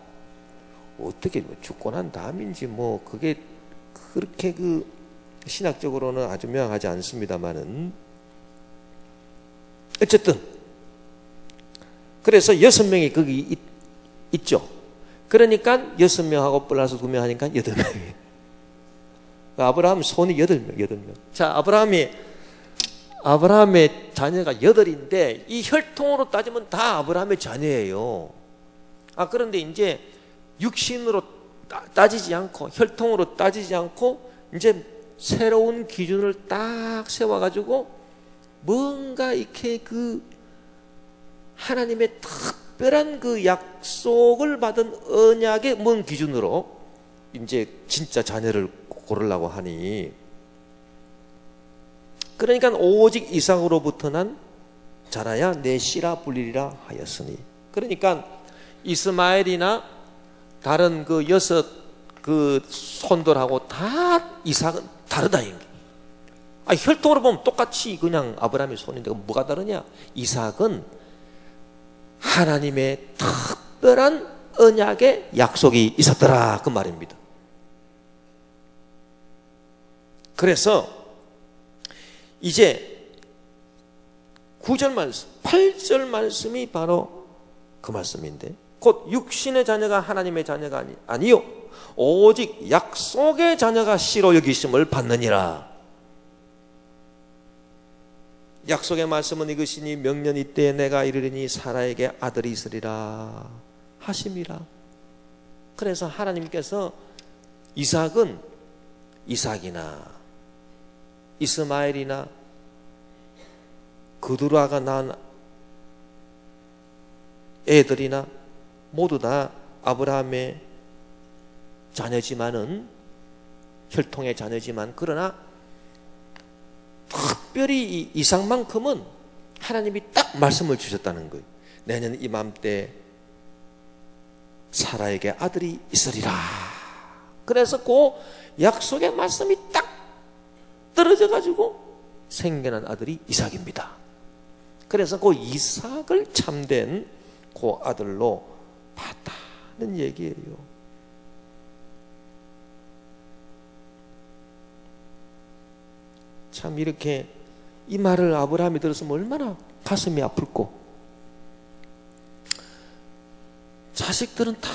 어떻게 죽고 난 다음인지 뭐 그게 그렇게 그 신학적으로는 아주 명확하지 않습니다만은 어쨌든 그래서 6명이 거기 있죠. 그러니까 6명하고 플러스 2명 하니까 8명이에요. 아브라함 손이 8명. 자, 아브라함의 자녀가 8인데 이 혈통으로 따지면 다 아브라함의 자녀예요. 그런데 이제 육신으로 따지지 않고 혈통으로 따지지 않고 이제 새로운 기준을 딱 세워가지고 뭔가 이렇게 그 하나님의 특별한 그 약속을 받은 언약의 뭔 기준으로 이제 진짜 자녀를 고르려고 하니, 그러니까 오직 이삭으로부터 난 자라야 내 씨라 불리리라 하였으니, 그러니까 이스마엘이나 다른 그 6 그 손들하고 다 이삭은 다르다. 혈통으로 보면 똑같이 그냥 아브라함의 손인데 뭐가 다르냐? 이삭은 하나님의 특별한 언약의 약속이 있었더라 그 말입니다. 그래서 이제 9절 말씀, 8절 말씀이 바로 그 말씀인데, 곧 육신의 자녀가 하나님의 자녀가 아니요 오직 약속의 자녀가 씨로 여기심을 받느니라. 약속의 말씀은 이것이니 명년 이때에 내가 이르리니 사라에게 아들이 있으리라 하심이라. 그래서 하나님께서 이삭은 이삭이나 이스마엘이나 그두라가 낳은 애들이나 모두 다 아브라함의 자녀지만은, 혈통의 자녀지만, 그러나 특별히 이 이삭만큼은 하나님이 딱 말씀을 주셨다는 거예요. 내년 이맘때 사라에게 아들이 있으리라. 그래서 그 약속의 말씀이 딱 떨어져 가지고 생겨난 아들이 이삭입니다. 그래서 그 이삭을 참된 그 아들로 봤다는 얘기예요. 참 이렇게 이 말을 아브라함이 들었으면 얼마나 가슴이 아플고. 자식들은 다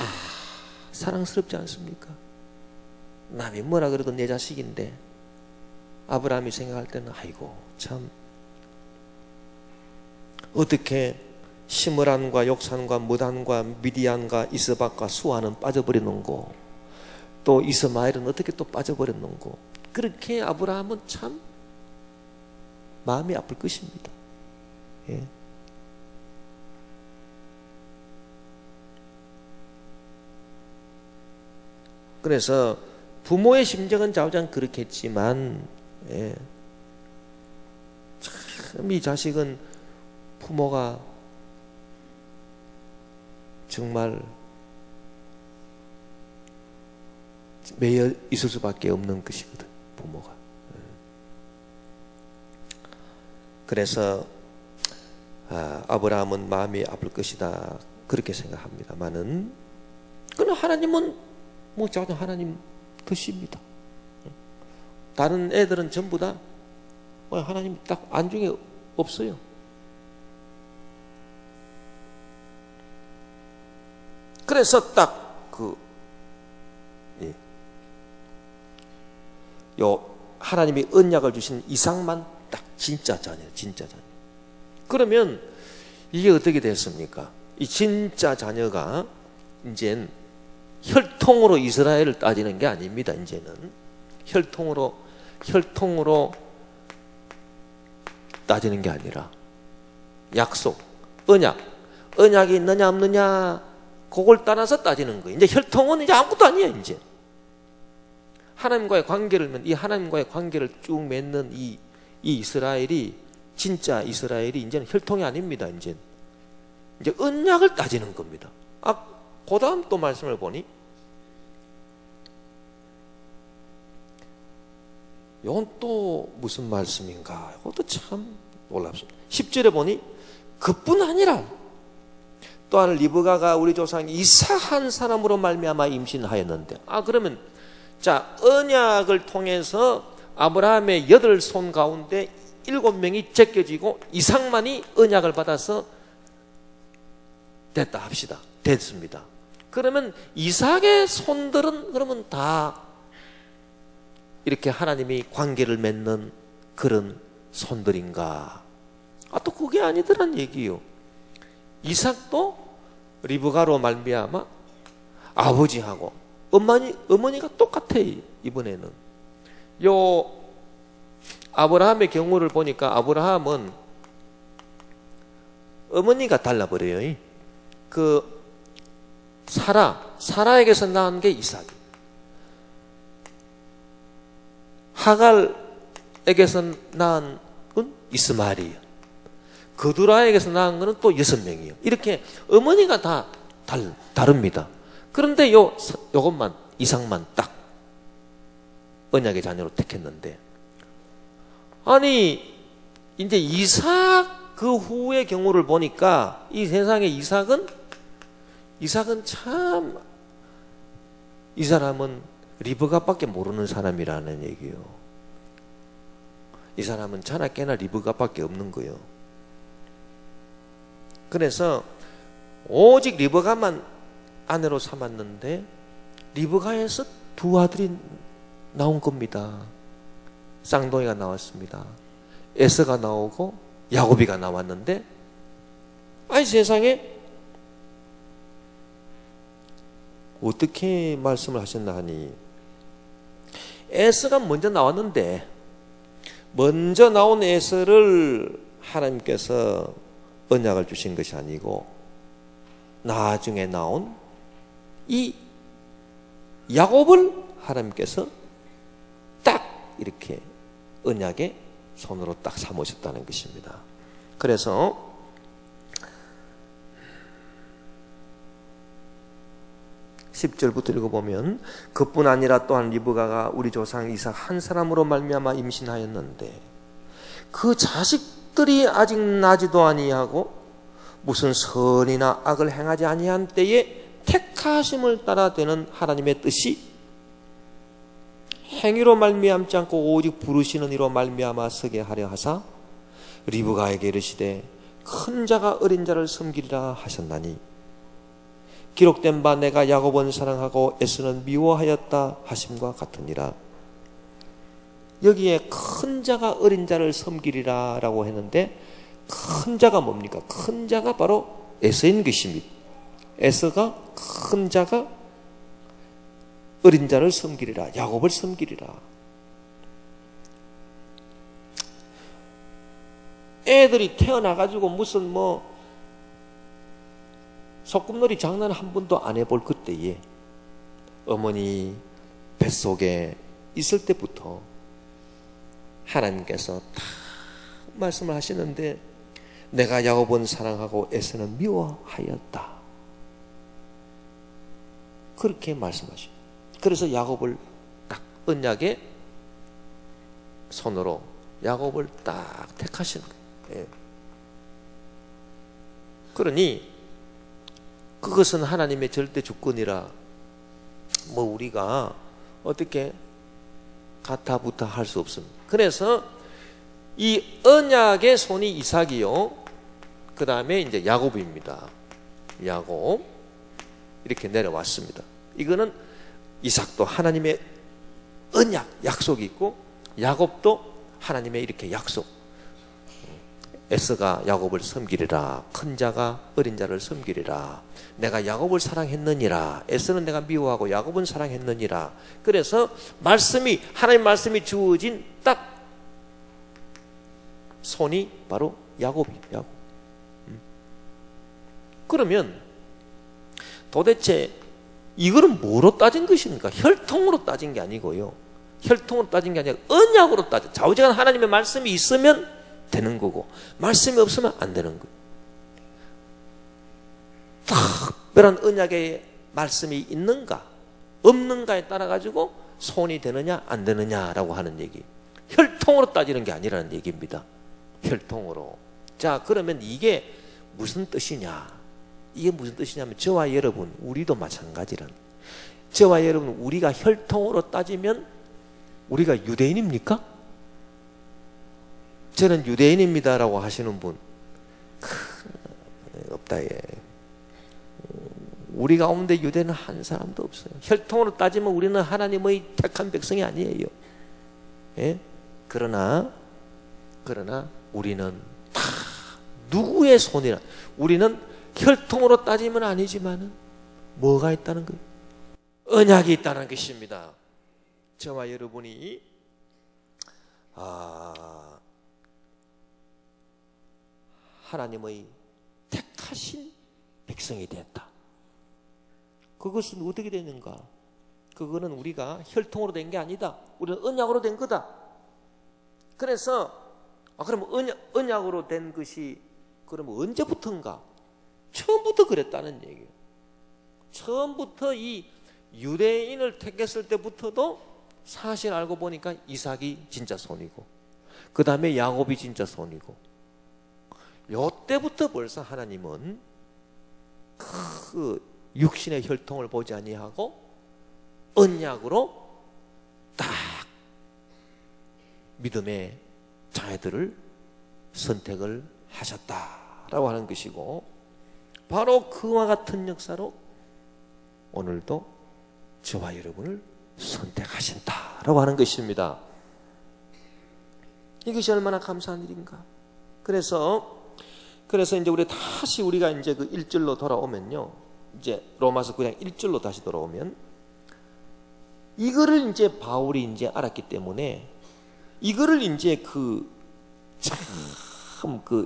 사랑스럽지 않습니까? 남이 뭐라 그래도 내 자식인데 아브라함이 생각할 때는 아이고 참 어떻게 시므란과 욕산과 무단과 미디안과 이스박과 수아는 빠져버리는고, 또 이스마엘은 어떻게 또 빠져버렸는고. 그렇게 아브라함은 참 마음이 아플 것입니다. 예. 그래서 부모의 심정은 자우장 그렇겠지만, 예. 참 이 자식은 부모가 정말 매여 있을 수밖에 없는 것이거든, 부모가. 그래서 아브라함은 마음이 아플 것이다 그렇게 생각합니다만은, 그러나 하나님은 뭐 하나님 뜻입니다. 다른 애들은 전부 다 하나님 딱 안중에 없어요. 그래서 딱 하나님이 언약을 주신 이삭만 딱 진짜 자녀. 그러면 이게 어떻게 됐습니까? 이 진짜 자녀가 이젠 혈통으로 이스라엘을 따지는 게 아닙니다. 이제는 혈통으로 따지는 게 아니라 약속, 언약이 있느냐 없느냐 그걸 따라서 따지는 거예요. 이제 혈통은 이제 아무것도 아니에요. 이제 하나님과의 관계를 이 하나님과의 관계를 쭉 맺는 이 이스라엘이 진짜 이스라엘이 이제는 혈통이 아닙니다. 이제 언약을 따지는 겁니다. 그 다음 또 말씀을 보니 이건 또 무슨 말씀인가? 이것도 참 놀랍습니다. 10절에 보니 그뿐 아니라 또한 리브가가 우리 조상 이삭 한 사람으로 말미암아 임신하였는데 그러면 자 언약을 통해서 아브라함의 8손 가운데 7명이 제껴지고 이삭만이 언약을 받아서 됐다 합시다. 됐습니다. 그러면 이삭의 손들은 그러면 다 이렇게 하나님이 관계를 맺는 그런 손들인가? 또 그게 아니더란 얘기요. 이삭도 리브가로 말미암아 아버지하고 어머니가 똑같아요. 이번에는 요 아브라함의 경우를 보니까 아브라함은 어머니가 달라버려요. 그 사라에게서 낳은 게 이삭, 하갈에게서 낳은 건 이스마엘이에요. 그두라에게서 낳은 것은 또 6명이에요. 이렇게 어머니가 다 다릅니다. 그런데 요것만 이삭만 딱 언약의 자녀로 택했는데 아니 이제 이삭 그 후의 경우를 보니까 이 세상에 이삭은 참 이 사람은 리브가밖에 모르는 사람이라는 얘기예요. 이 사람은 자나 깨나 리브가밖에 없는 거예요. 그래서 오직 리브가만 아내로 삼았는데 리브가에서 2 아들이 나온 겁니다. 쌍둥이가 나왔습니다. 에서가 나오고 야곱이가 나왔는데 세상에 어떻게 말씀을 하셨나 하니 에서가 먼저 나왔는데 먼저 나온 에서를 하나님께서 언약을 주신 것이 아니고 나중에 나온 이 야곱을 하나님께서 딱 이렇게 언약의 손으로 딱 삼으셨다는 것입니다. 그래서 10절부터 읽어보면 그뿐 아니라 또한 리브가가 우리 조상 이삭 한 사람으로 말미암아 임신하였는데 그 자식들이 아직 나지도 아니하고 무슨 선이나 악을 행하지 아니한 때에 택하심을 따라 되는 하나님의 뜻이 행위로 말미암지 않고 오직 부르시는 이로 말미암아 서게 하려 하사 리브가에게 이르시되 큰 자가 어린 자를 섬기리라 하셨나니 기록된 바 내가 야곱은 사랑하고 에서는 미워하였다 하심과 같으니라. 여기에 큰 자가 어린 자를 섬기리라 라고 했는데 큰 자가 뭡니까? 큰 자가 바로 에서인 것입니다. 에서가 큰 자가 어린 자를 섬기리라, 야곱을 섬기리라. 애들이 태어나가지고 무슨 소꿉놀이 장난 한 번도 안 해볼 그때에 어머니 뱃속에 있을 때부터 하나님께서 다 말씀을 하시는데 내가 야곱은 사랑하고 에서는 미워하였다. 그렇게 말씀하시죠. 그래서 야곱을 딱 언약의 손으로 야곱을 딱 택하시는 거예요. 그러니 그것은 하나님의 절대 주권이라 우리가 어떻게 가타부타 할 수 없습니다. 그래서 이 언약의 손이 이삭이요, 그 다음에 이제 야곱입니다. 야곱 이렇게 내려왔습니다. 이거는 이삭도 하나님의 언약 약속이 있고 야곱도 하나님의 이렇게 약속. 에서가 야곱을 섬기리라. 큰 자가 어린 자를 섬기리라. 내가 야곱을 사랑했느니라. 에서는 내가 미워하고 야곱은 사랑했느니라. 그래서 하나님 말씀이 주어진 딱 손이 바로 야곱이에요. 야곱. 그러면 도대체 이거는 뭐로 따진 것입니까? 혈통으로 따진 게 아니고요. 혈통으로 따진 게 아니라 언약으로 따져. 좌우지간 하나님의 말씀이 있으면 되는 거고 말씀이 없으면 안 되는 거예요. 특별한 언약의 말씀이 있는가 없는가에 따라 가지고 소원이 되느냐 안 되느냐라고 하는 얘기. 혈통으로 따지는 게 아니라는 얘기입니다. 혈통으로. 자, 그러면 이게 무슨 뜻이냐? 이게 무슨 뜻이냐면 저와 여러분, 우리도 마찬가지라는. 저와 여러분, 우리가 혈통으로 따지면 우리가 유대인입니까? 저는 유대인입니다라고 하시는 분 없다. 예. 우리 가운데 유대는 한 사람도 없어요. 혈통으로 따지면 우리는 하나님의 택한 백성이 아니에요. 예? 그러나 우리는 다 누구의 손이나 우리는 혈통으로 따지면 아니지만은 뭐가 있다는 거예요? 언약이 있다는 것입니다. 저와 여러분이 하나님의 택하신 백성이 됐다. 그것은 어떻게 되는가? 그거는 우리가 혈통으로 된 게 아니다. 우리는 언약으로 된 거다. 그래서 그럼 언약으로 된 것이 그러면 언제부터인가? 처음부터 그랬다는 얘기예요. 처음부터 이 유대인을 택했을 때부터도 사실 알고 보니까 이삭이 진짜 손이고 그 다음에 야곱이 진짜 손이고 요때부터 벌써 하나님은 그 육신의 혈통을 보지 아니하고 언약으로 딱 믿음의 자녀들을 선택을 하셨다라고 하는 것이고 바로 그와 같은 역사로 오늘도 저와 여러분을 선택하신다라고 하는 것입니다. 이것이 얼마나 감사한 일인가. 그래서 이제 우리가 이제 그 1절로 돌아오면요. 이제 로마서 9장 1절로 다시 돌아오면 이거를 이제 바울이 이제 알았기 때문에 이거를 이제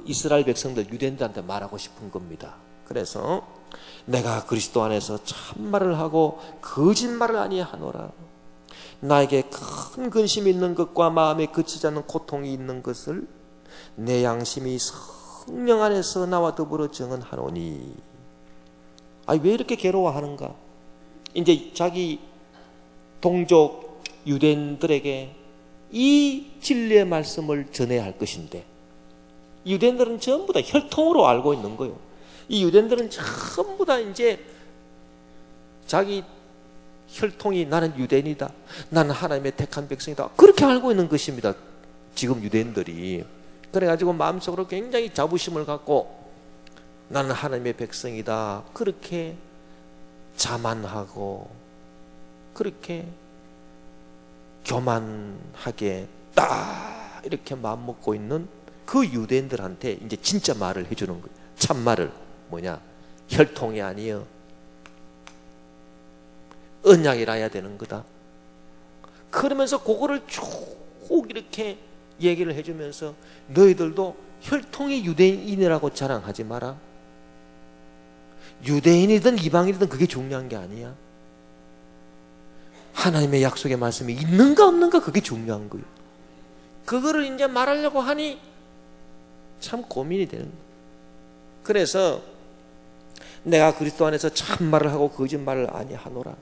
이스라엘 백성들 유대인들한테 말하고 싶은 겁니다. 그래서 내가 그리스도 안에서 참말을 하고 거짓말을 아니하노라. 나에게 큰 근심이 있는 것과 마음에 그치지 않는 고통이 있는 것을 내 양심이 성령 안에서 나와 더불어 증언하노니. 왜 이렇게 괴로워하는가? 이제 자기 동족 유대인들에게 이 진리의 말씀을 전해야 할 것인데 유대인들은 전부 다 혈통으로 알고 있는 거예요. 이 유대인들은 전부 다 이제 자기 혈통이 나는 유대인이다. 나는 하나님의 택한 백성이다. 그렇게 알고 있는 것입니다. 지금 유대인들이. 그래가지고 마음속으로 굉장히 자부심을 갖고 나는 하나님의 백성이다. 그렇게 자만하고 그렇게 교만하게 딱 이렇게 마음 먹고 있는 그 유대인들한테 이제 진짜 말을 해주는 거예요. 참말을. 뭐냐? 혈통이 아니여. 언약이라야 되는 거다. 그러면서 그거를 쭉 이렇게 얘기를 해주면서 너희들도 혈통이 유대인이라고 자랑하지 마라. 유대인이든 이방인이든 그게 중요한 게 아니야. 하나님의 약속의 말씀이 있는가 없는가 그게 중요한 거예요. 그거를 이제 말하려고 하니 참 고민이 되는 거예요. 그래서 내가 그리스도 안에서 참말을 하고 거짓말을 아니하노라.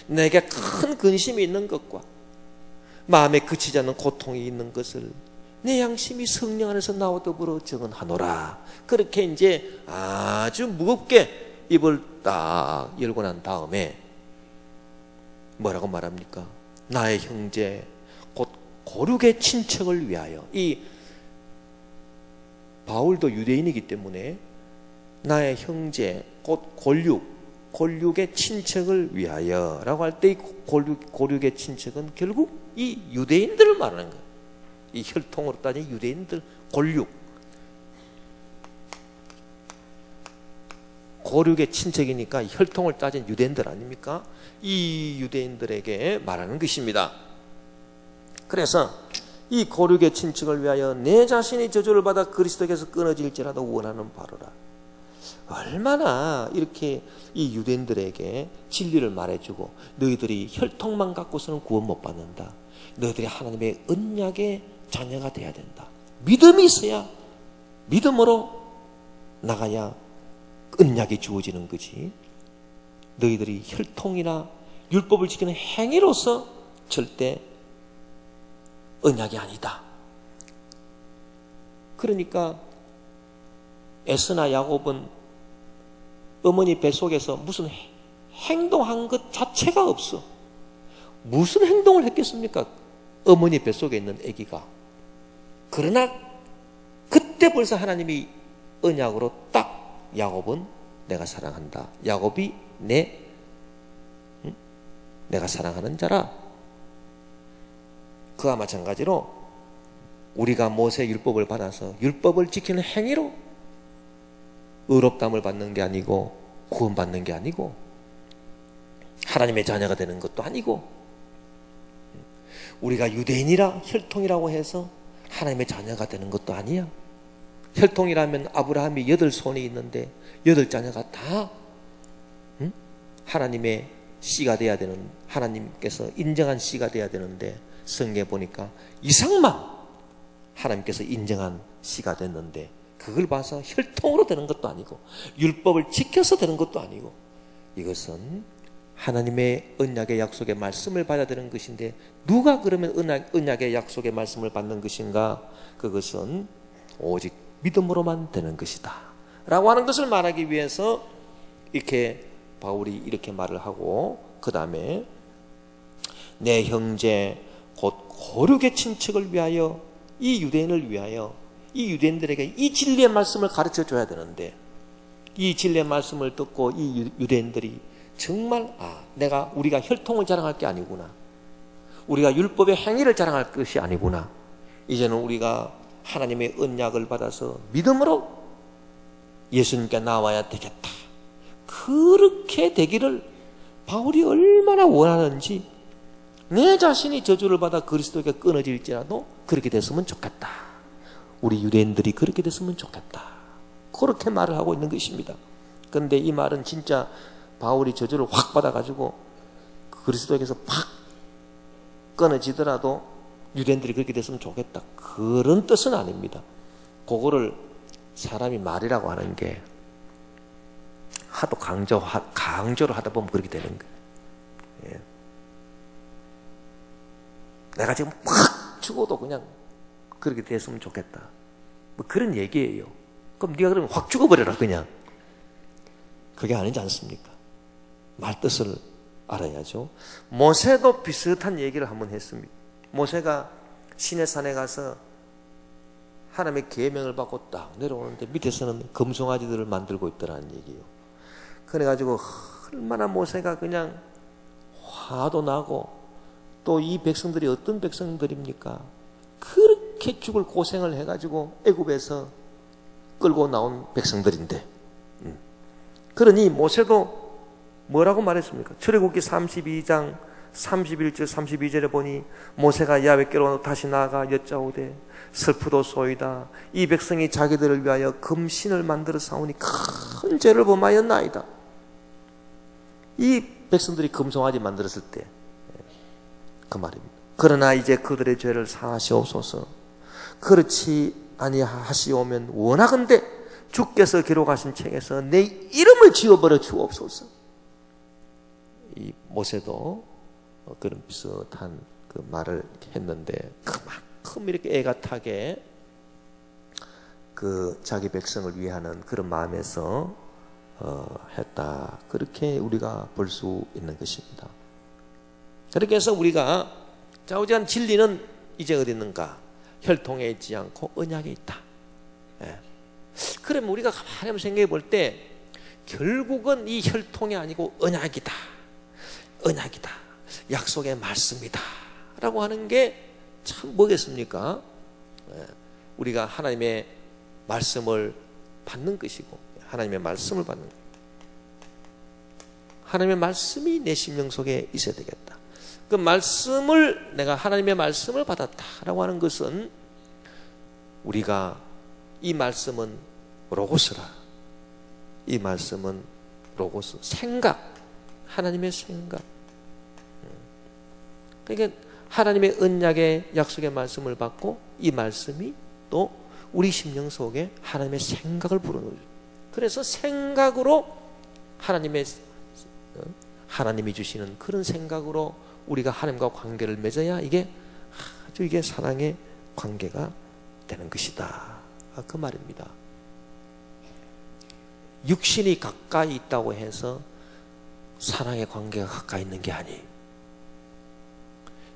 내게 큰 근심이 있는 것과 마음에 그치지 않는 고통이 있는 것을 내 양심이 성령 안에서 나와 더불어 증언하노라. 그렇게 이제 아주 무겁게 입을 딱 열고 난 다음에 뭐라고 말합니까? 나의 형제 곧 고륙의 친척을 위하여. 이 바울도 유대인이기 때문에 나의 형제 곧 골육의 친척을 위하여 라고 할 때 이 골육의 친척은 결국 이 유대인들을 말하는 거예요. 이 혈통으로 따진 유대인들. 고륙의 친척이니까 혈통을 따진 유대인들 아닙니까? 이 유대인들에게 말하는 것입니다. 그래서 이 고륙의 친척을 위하여 내 자신이 저주를 받아 그리스도께서 끊어질지라도 원하는 바로라. 얼마나 이렇게 이 유대인들에게 진리를 말해주고 너희들이 혈통만 갖고서는 구원 못 받는다. 너희들이 하나님의 언약의 자녀가 돼야 된다. 믿음이 있어야 믿음으로 나가야 언약이 주어지는 거지. 너희들이 혈통이나 율법을 지키는 행위로서 절대 언약이 아니다. 그러니까 에서나 야곱은 어머니 뱃속에서 무슨 행동한 것 자체가 없어. 무슨 행동을 했겠습니까? 어머니 뱃속에 있는 아기가. 그러나 그때 벌써 하나님이 언약으로 딱 야곱은 내가 사랑한다. 야곱이 내가 사랑하는 자라. 그와 마찬가지로 우리가 모세 율법을 받아서 율법을 지키는 행위로 의롭다함을 받는 게 아니고 구원받는 게 아니고 하나님의 자녀가 되는 것도 아니고 우리가 유대인이라 혈통이라고 해서 하나님의 자녀가 되는 것도 아니야. 혈통이라면 아브라함이 8손이 있는데 8자녀가 다 하나님의 씨가 돼야 되는, 하나님께서 인정한 씨가 돼야 되는데 성경에 보니까 이삭만 하나님께서 인정한 씨가 됐는데 그걸 봐서 혈통으로 되는 것도 아니고 율법을 지켜서 되는 것도 아니고 이것은 하나님의 언약의 약속의 말씀을 받아야 되는 것인데 누가 그러면 언약의 약속의 말씀을 받는 것인가? 그것은 오직 믿음으로만 되는 것이다 라고 하는 것을 말하기 위해서 이렇게 바울이 이렇게 말을 하고 그 다음에 내 형제 곧 고륙의 친척을 위하여 이 유대인을 위하여 이 유대인들에게 이 진리의 말씀을 가르쳐 줘야 되는데 이 진리의 말씀을 듣고 이 유대인들이 정말 우리가 혈통을 자랑할 게 아니구나. 우리가 율법의 행위를 자랑할 것이 아니구나. 이제는 우리가 하나님의 언약을 받아서 믿음으로 예수님께 나와야 되겠다. 그렇게 되기를 바울이 얼마나 원하는지 내 자신이 저주를 받아 그리스도에게 끊어질지라도 그렇게 됐으면 좋겠다. 우리 유대인들이 그렇게 됐으면 좋겠다. 그렇게 말을 하고 있는 것입니다. 그런데 이 말은 진짜 바울이 저주를 확 받아가지고 그리스도에게서 팍 끊어지더라도 유대인들이 그렇게 됐으면 좋겠다. 그런 뜻은 아닙니다. 그거를 사람이 말이라고 하는 게 하도 강조를 하다 보면 그렇게 되는 거예요. 예. 내가 지금 확 죽어도 그냥 그렇게 됐으면 좋겠다. 뭐 그런 얘기예요. 그럼 네가 그러면 확 죽어버려라 그냥. 그게 아니지 않습니까? 말 뜻을 알아야죠. 모세도 비슷한 얘기를 한번 했습니다. 모세가 시내산에 가서 하나님의 계명을 받고 딱 내려오는데 밑에서는 금송아지들을 만들고 있더라는 얘기예요. 그래가지고 얼마나 모세가 그냥 화도 나고 또 이 백성들이 어떤 백성들입니까? 그렇게 죽을 고생을 해가지고 애굽에서 끌고 나온 백성들인데 그러니 모세도 뭐라고 말했습니까? 출애굽기 32장 31절 32절에 보니 모세가 야훼께로 다시 나아가 여짜오되 슬프도소이다. 이 백성이 자기들을 위하여 금신을 만들어 사오니 큰 죄를 범하였나이다. 이 백성들이 금송아지 만들었을 때 그 말입니다. 그러나 이제 그들의 죄를 사하시옵소서. 그렇지 아니하시오면 원하건대 주께서 기록하신 책에서 내 이름을 지워버려 주옵소서. 이 모세도 그런 비슷한 그 말을 했는데 그만큼 이렇게 애가 타게 그 자기 백성을 위하는 그런 마음에서 했다. 그렇게 우리가 볼 수 있는 것입니다. 그렇게 해서 우리가 좌우지간 진리는 이제 어디 있는가? 혈통에 있지 않고 언약에 있다. 예. 그러면 우리가 가만히 한번 생각해 볼 때 결국은 이 혈통이 아니고 언약이다. 언약이다. 약속의 말씀이다. 라고 하는 게 참 뭐겠습니까? 예. 우리가 하나님의 말씀을 받는 것이고 하나님의 말씀을 받는 것. 하나님의 말씀이 내 심령 속에 있어야 되겠다. 그 말씀을 내가 하나님의 말씀을 받았다라고 하는 것은 우리가 이 말씀은 로고스라 이 말씀은 로고스, 생각, 하나님의 생각. 그러니까 하나님의 언약의 약속의 말씀을 받고 이 말씀이 또 우리 심령 속에 하나님의 생각을 불어넣어요. 그래서 생각으로 하나님이 주시는 그런 생각으로 우리가 하나님과 관계를 맺어야 이게 사랑의 관계가 되는 것이다. 그 말입니다. 육신이 가까이 있다고 해서 사랑의 관계가 가까이 있는 게 아니에요.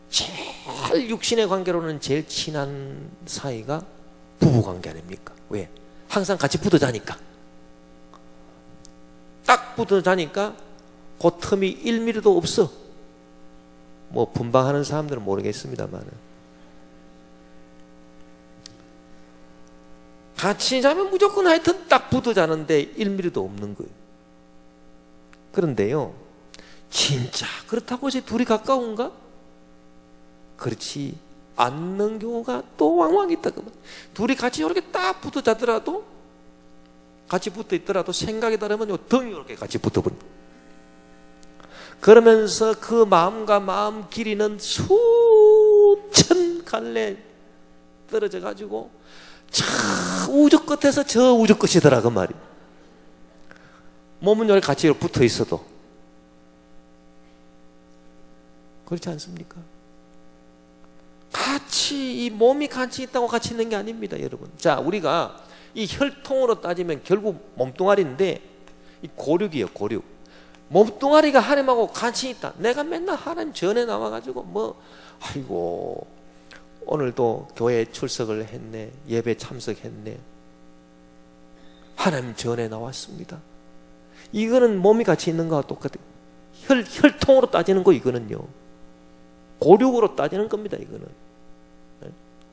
제일 육신의 관계로는 제일 친한 사이가 부부관계 아닙니까? 왜? 항상 같이 붙어 자니까. 딱 붙어 자니까 그 틈이 1mm도 없어. 뭐 분방하는 사람들은 모르겠습니다만 같이 자면 무조건 하여튼 딱 붙어 자는데 1mm도 없는 거예요. 그런데요, 진짜 그렇다고 해서 둘이 가까운가? 그렇지 않는 경우가 또 왕왕 있다. 둘이 같이 이렇게 딱 붙어 자더라도, 같이 붙어 있더라도 생각이 다르면 등이 이렇게 같이 붙어버립니다. 그러면서 그 마음과 마음 길이는 수천 갈래 떨어져 가지고 저 우주 끝에서 저 우주 끝이더라 그 말이에요. 몸은 여기 같이 붙어 있어도 그렇지 않습니까? 같이 이 몸이 같이 있다고 같이 있는 게 아닙니다, 여러분. 자, 우리가 이 혈통으로 따지면 결국 몸뚱아리인데 이 고륙이에요, 고륙. 몸뚱아리가 하나님하고 같이 있다. 내가 맨날 하나님 전에 나와가지고 아이고 오늘도 교회에 출석을 했네, 예배 참석했네, 하나님 전에 나왔습니다. 이거는 몸이 같이 있는 거와 똑같아요. 혈통으로 따지는 거 이거는요. 고륙으로 따지는 겁니다, 이거는.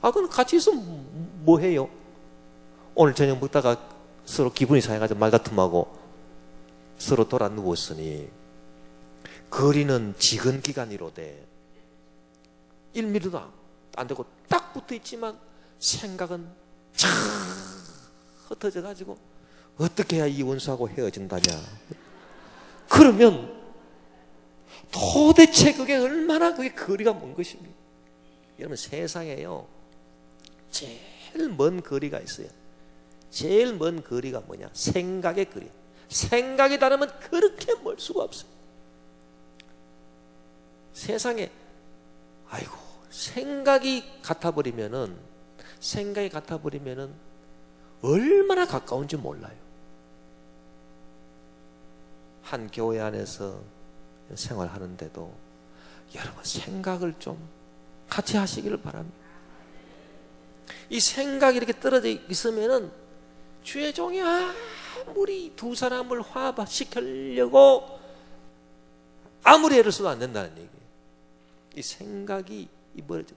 그건 같이 있으면 뭐 해요? 오늘 저녁 먹다가 서로 기분이 상해가지고 말다툼하고 서로 돌아 누웠으니 거리는 지근 기간이로되 1mm도 안 되고 딱 붙어 있지만 생각은 쫙 흩어져 가지고 어떻게 해야 이 원수하고 헤어진다냐. 그러면 도대체 그게 얼마나 그게 거리가 먼 것입니까? 여러분, 세상에요 제일 먼 거리가 있어요. 제일 먼 거리가 뭐냐? 생각의 거리. 생각이 다르면 그렇게 멀 수가 없어요. 세상에 생각이 같아버리면은 얼마나 가까운지 몰라요. 한 교회 안에서 생활하는데도 여러분 생각을 좀 같이 하시기를 바랍니다. 이 생각이 이렇게 떨어져 있으면은 주의 종이 아무리 두 사람을 화합시키려고 아무리 애를 써도 안 된다는 얘기예요. 이 생각이 멀어져.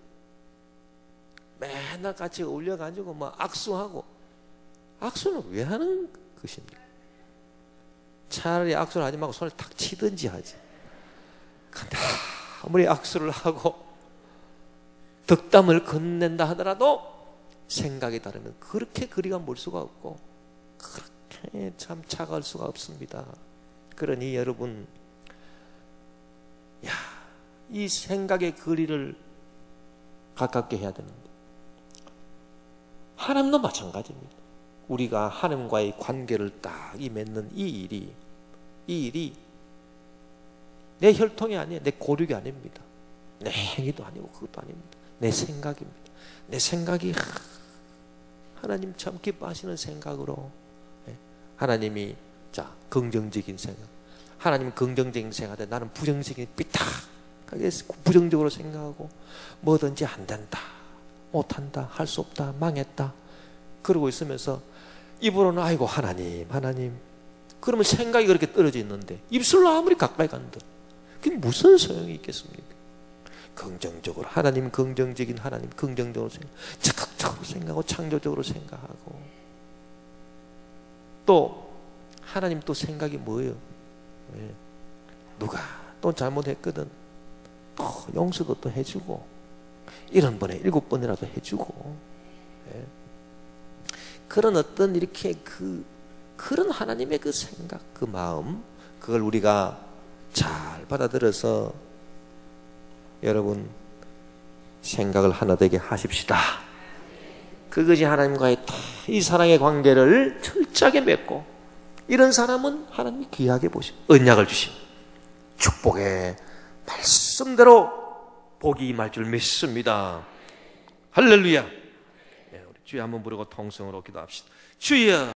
맨날 같이 어울려가지고 악수하고. 악수는 왜 하는 것입니까? 차라리 악수를 하지 말고 손을 탁 치든지 하지. 근데 아무리 악수를 하고 덕담을 건넨다 하더라도 생각이 다르면 그렇게 거리가 멀 수가 없고 그렇게 참 차가울 수가 없습니다. 그러니 여러분, 이 생각의 거리를 가깝게 해야 되는데 하나님도 마찬가지입니다. 우리가 하나님과의 관계를 딱 맺는 이 일이 내 혈통이 아니에요. 내 고륙이 아닙니다. 내 행위도 아니고 그것도 아닙니다. 내 생각입니다. 내 생각이 하나님 참 기뻐하시는 생각으로, 하나님이 긍정적인 생각, 하나님은 긍정적인 생각인데 나는 부정적인 삐딱하게 부정적으로 생각하고 뭐든지 안 된다, 못한다, 할 수 없다, 망했다 그러고 있으면서 입으로는 아이고 하나님 그러면 생각이 그렇게 떨어져 있는데 입술로 아무리 가까이 간다 그게 무슨 소용이 있겠습니까? 긍정적으로, 하나님 긍정적인 하나님 긍정적으로 적극적으로 생각하고 창조적으로 생각하고, 또 하나님 또 생각이 뭐예요? 누가 또 잘못했거든 또 용서도 또 해주고 70번에 7번이라도 해주고, 그런 어떤 이렇게 그 그런 하나님의 그 생각, 그 마음, 그걸 우리가 잘 받아들여서 여러분 생각을 하나 되게 하십시다. 그것이 하나님과의 이 사랑의 관계를 철저하게 맺고, 이런 사람은 하나님이 귀하게 보시고 언약을 주신 축복의 말씀대로 복이 임할 줄 믿습니다. 할렐루야. 네, 우리 주여 한번 부르고 통성으로 기도합시다. 주여.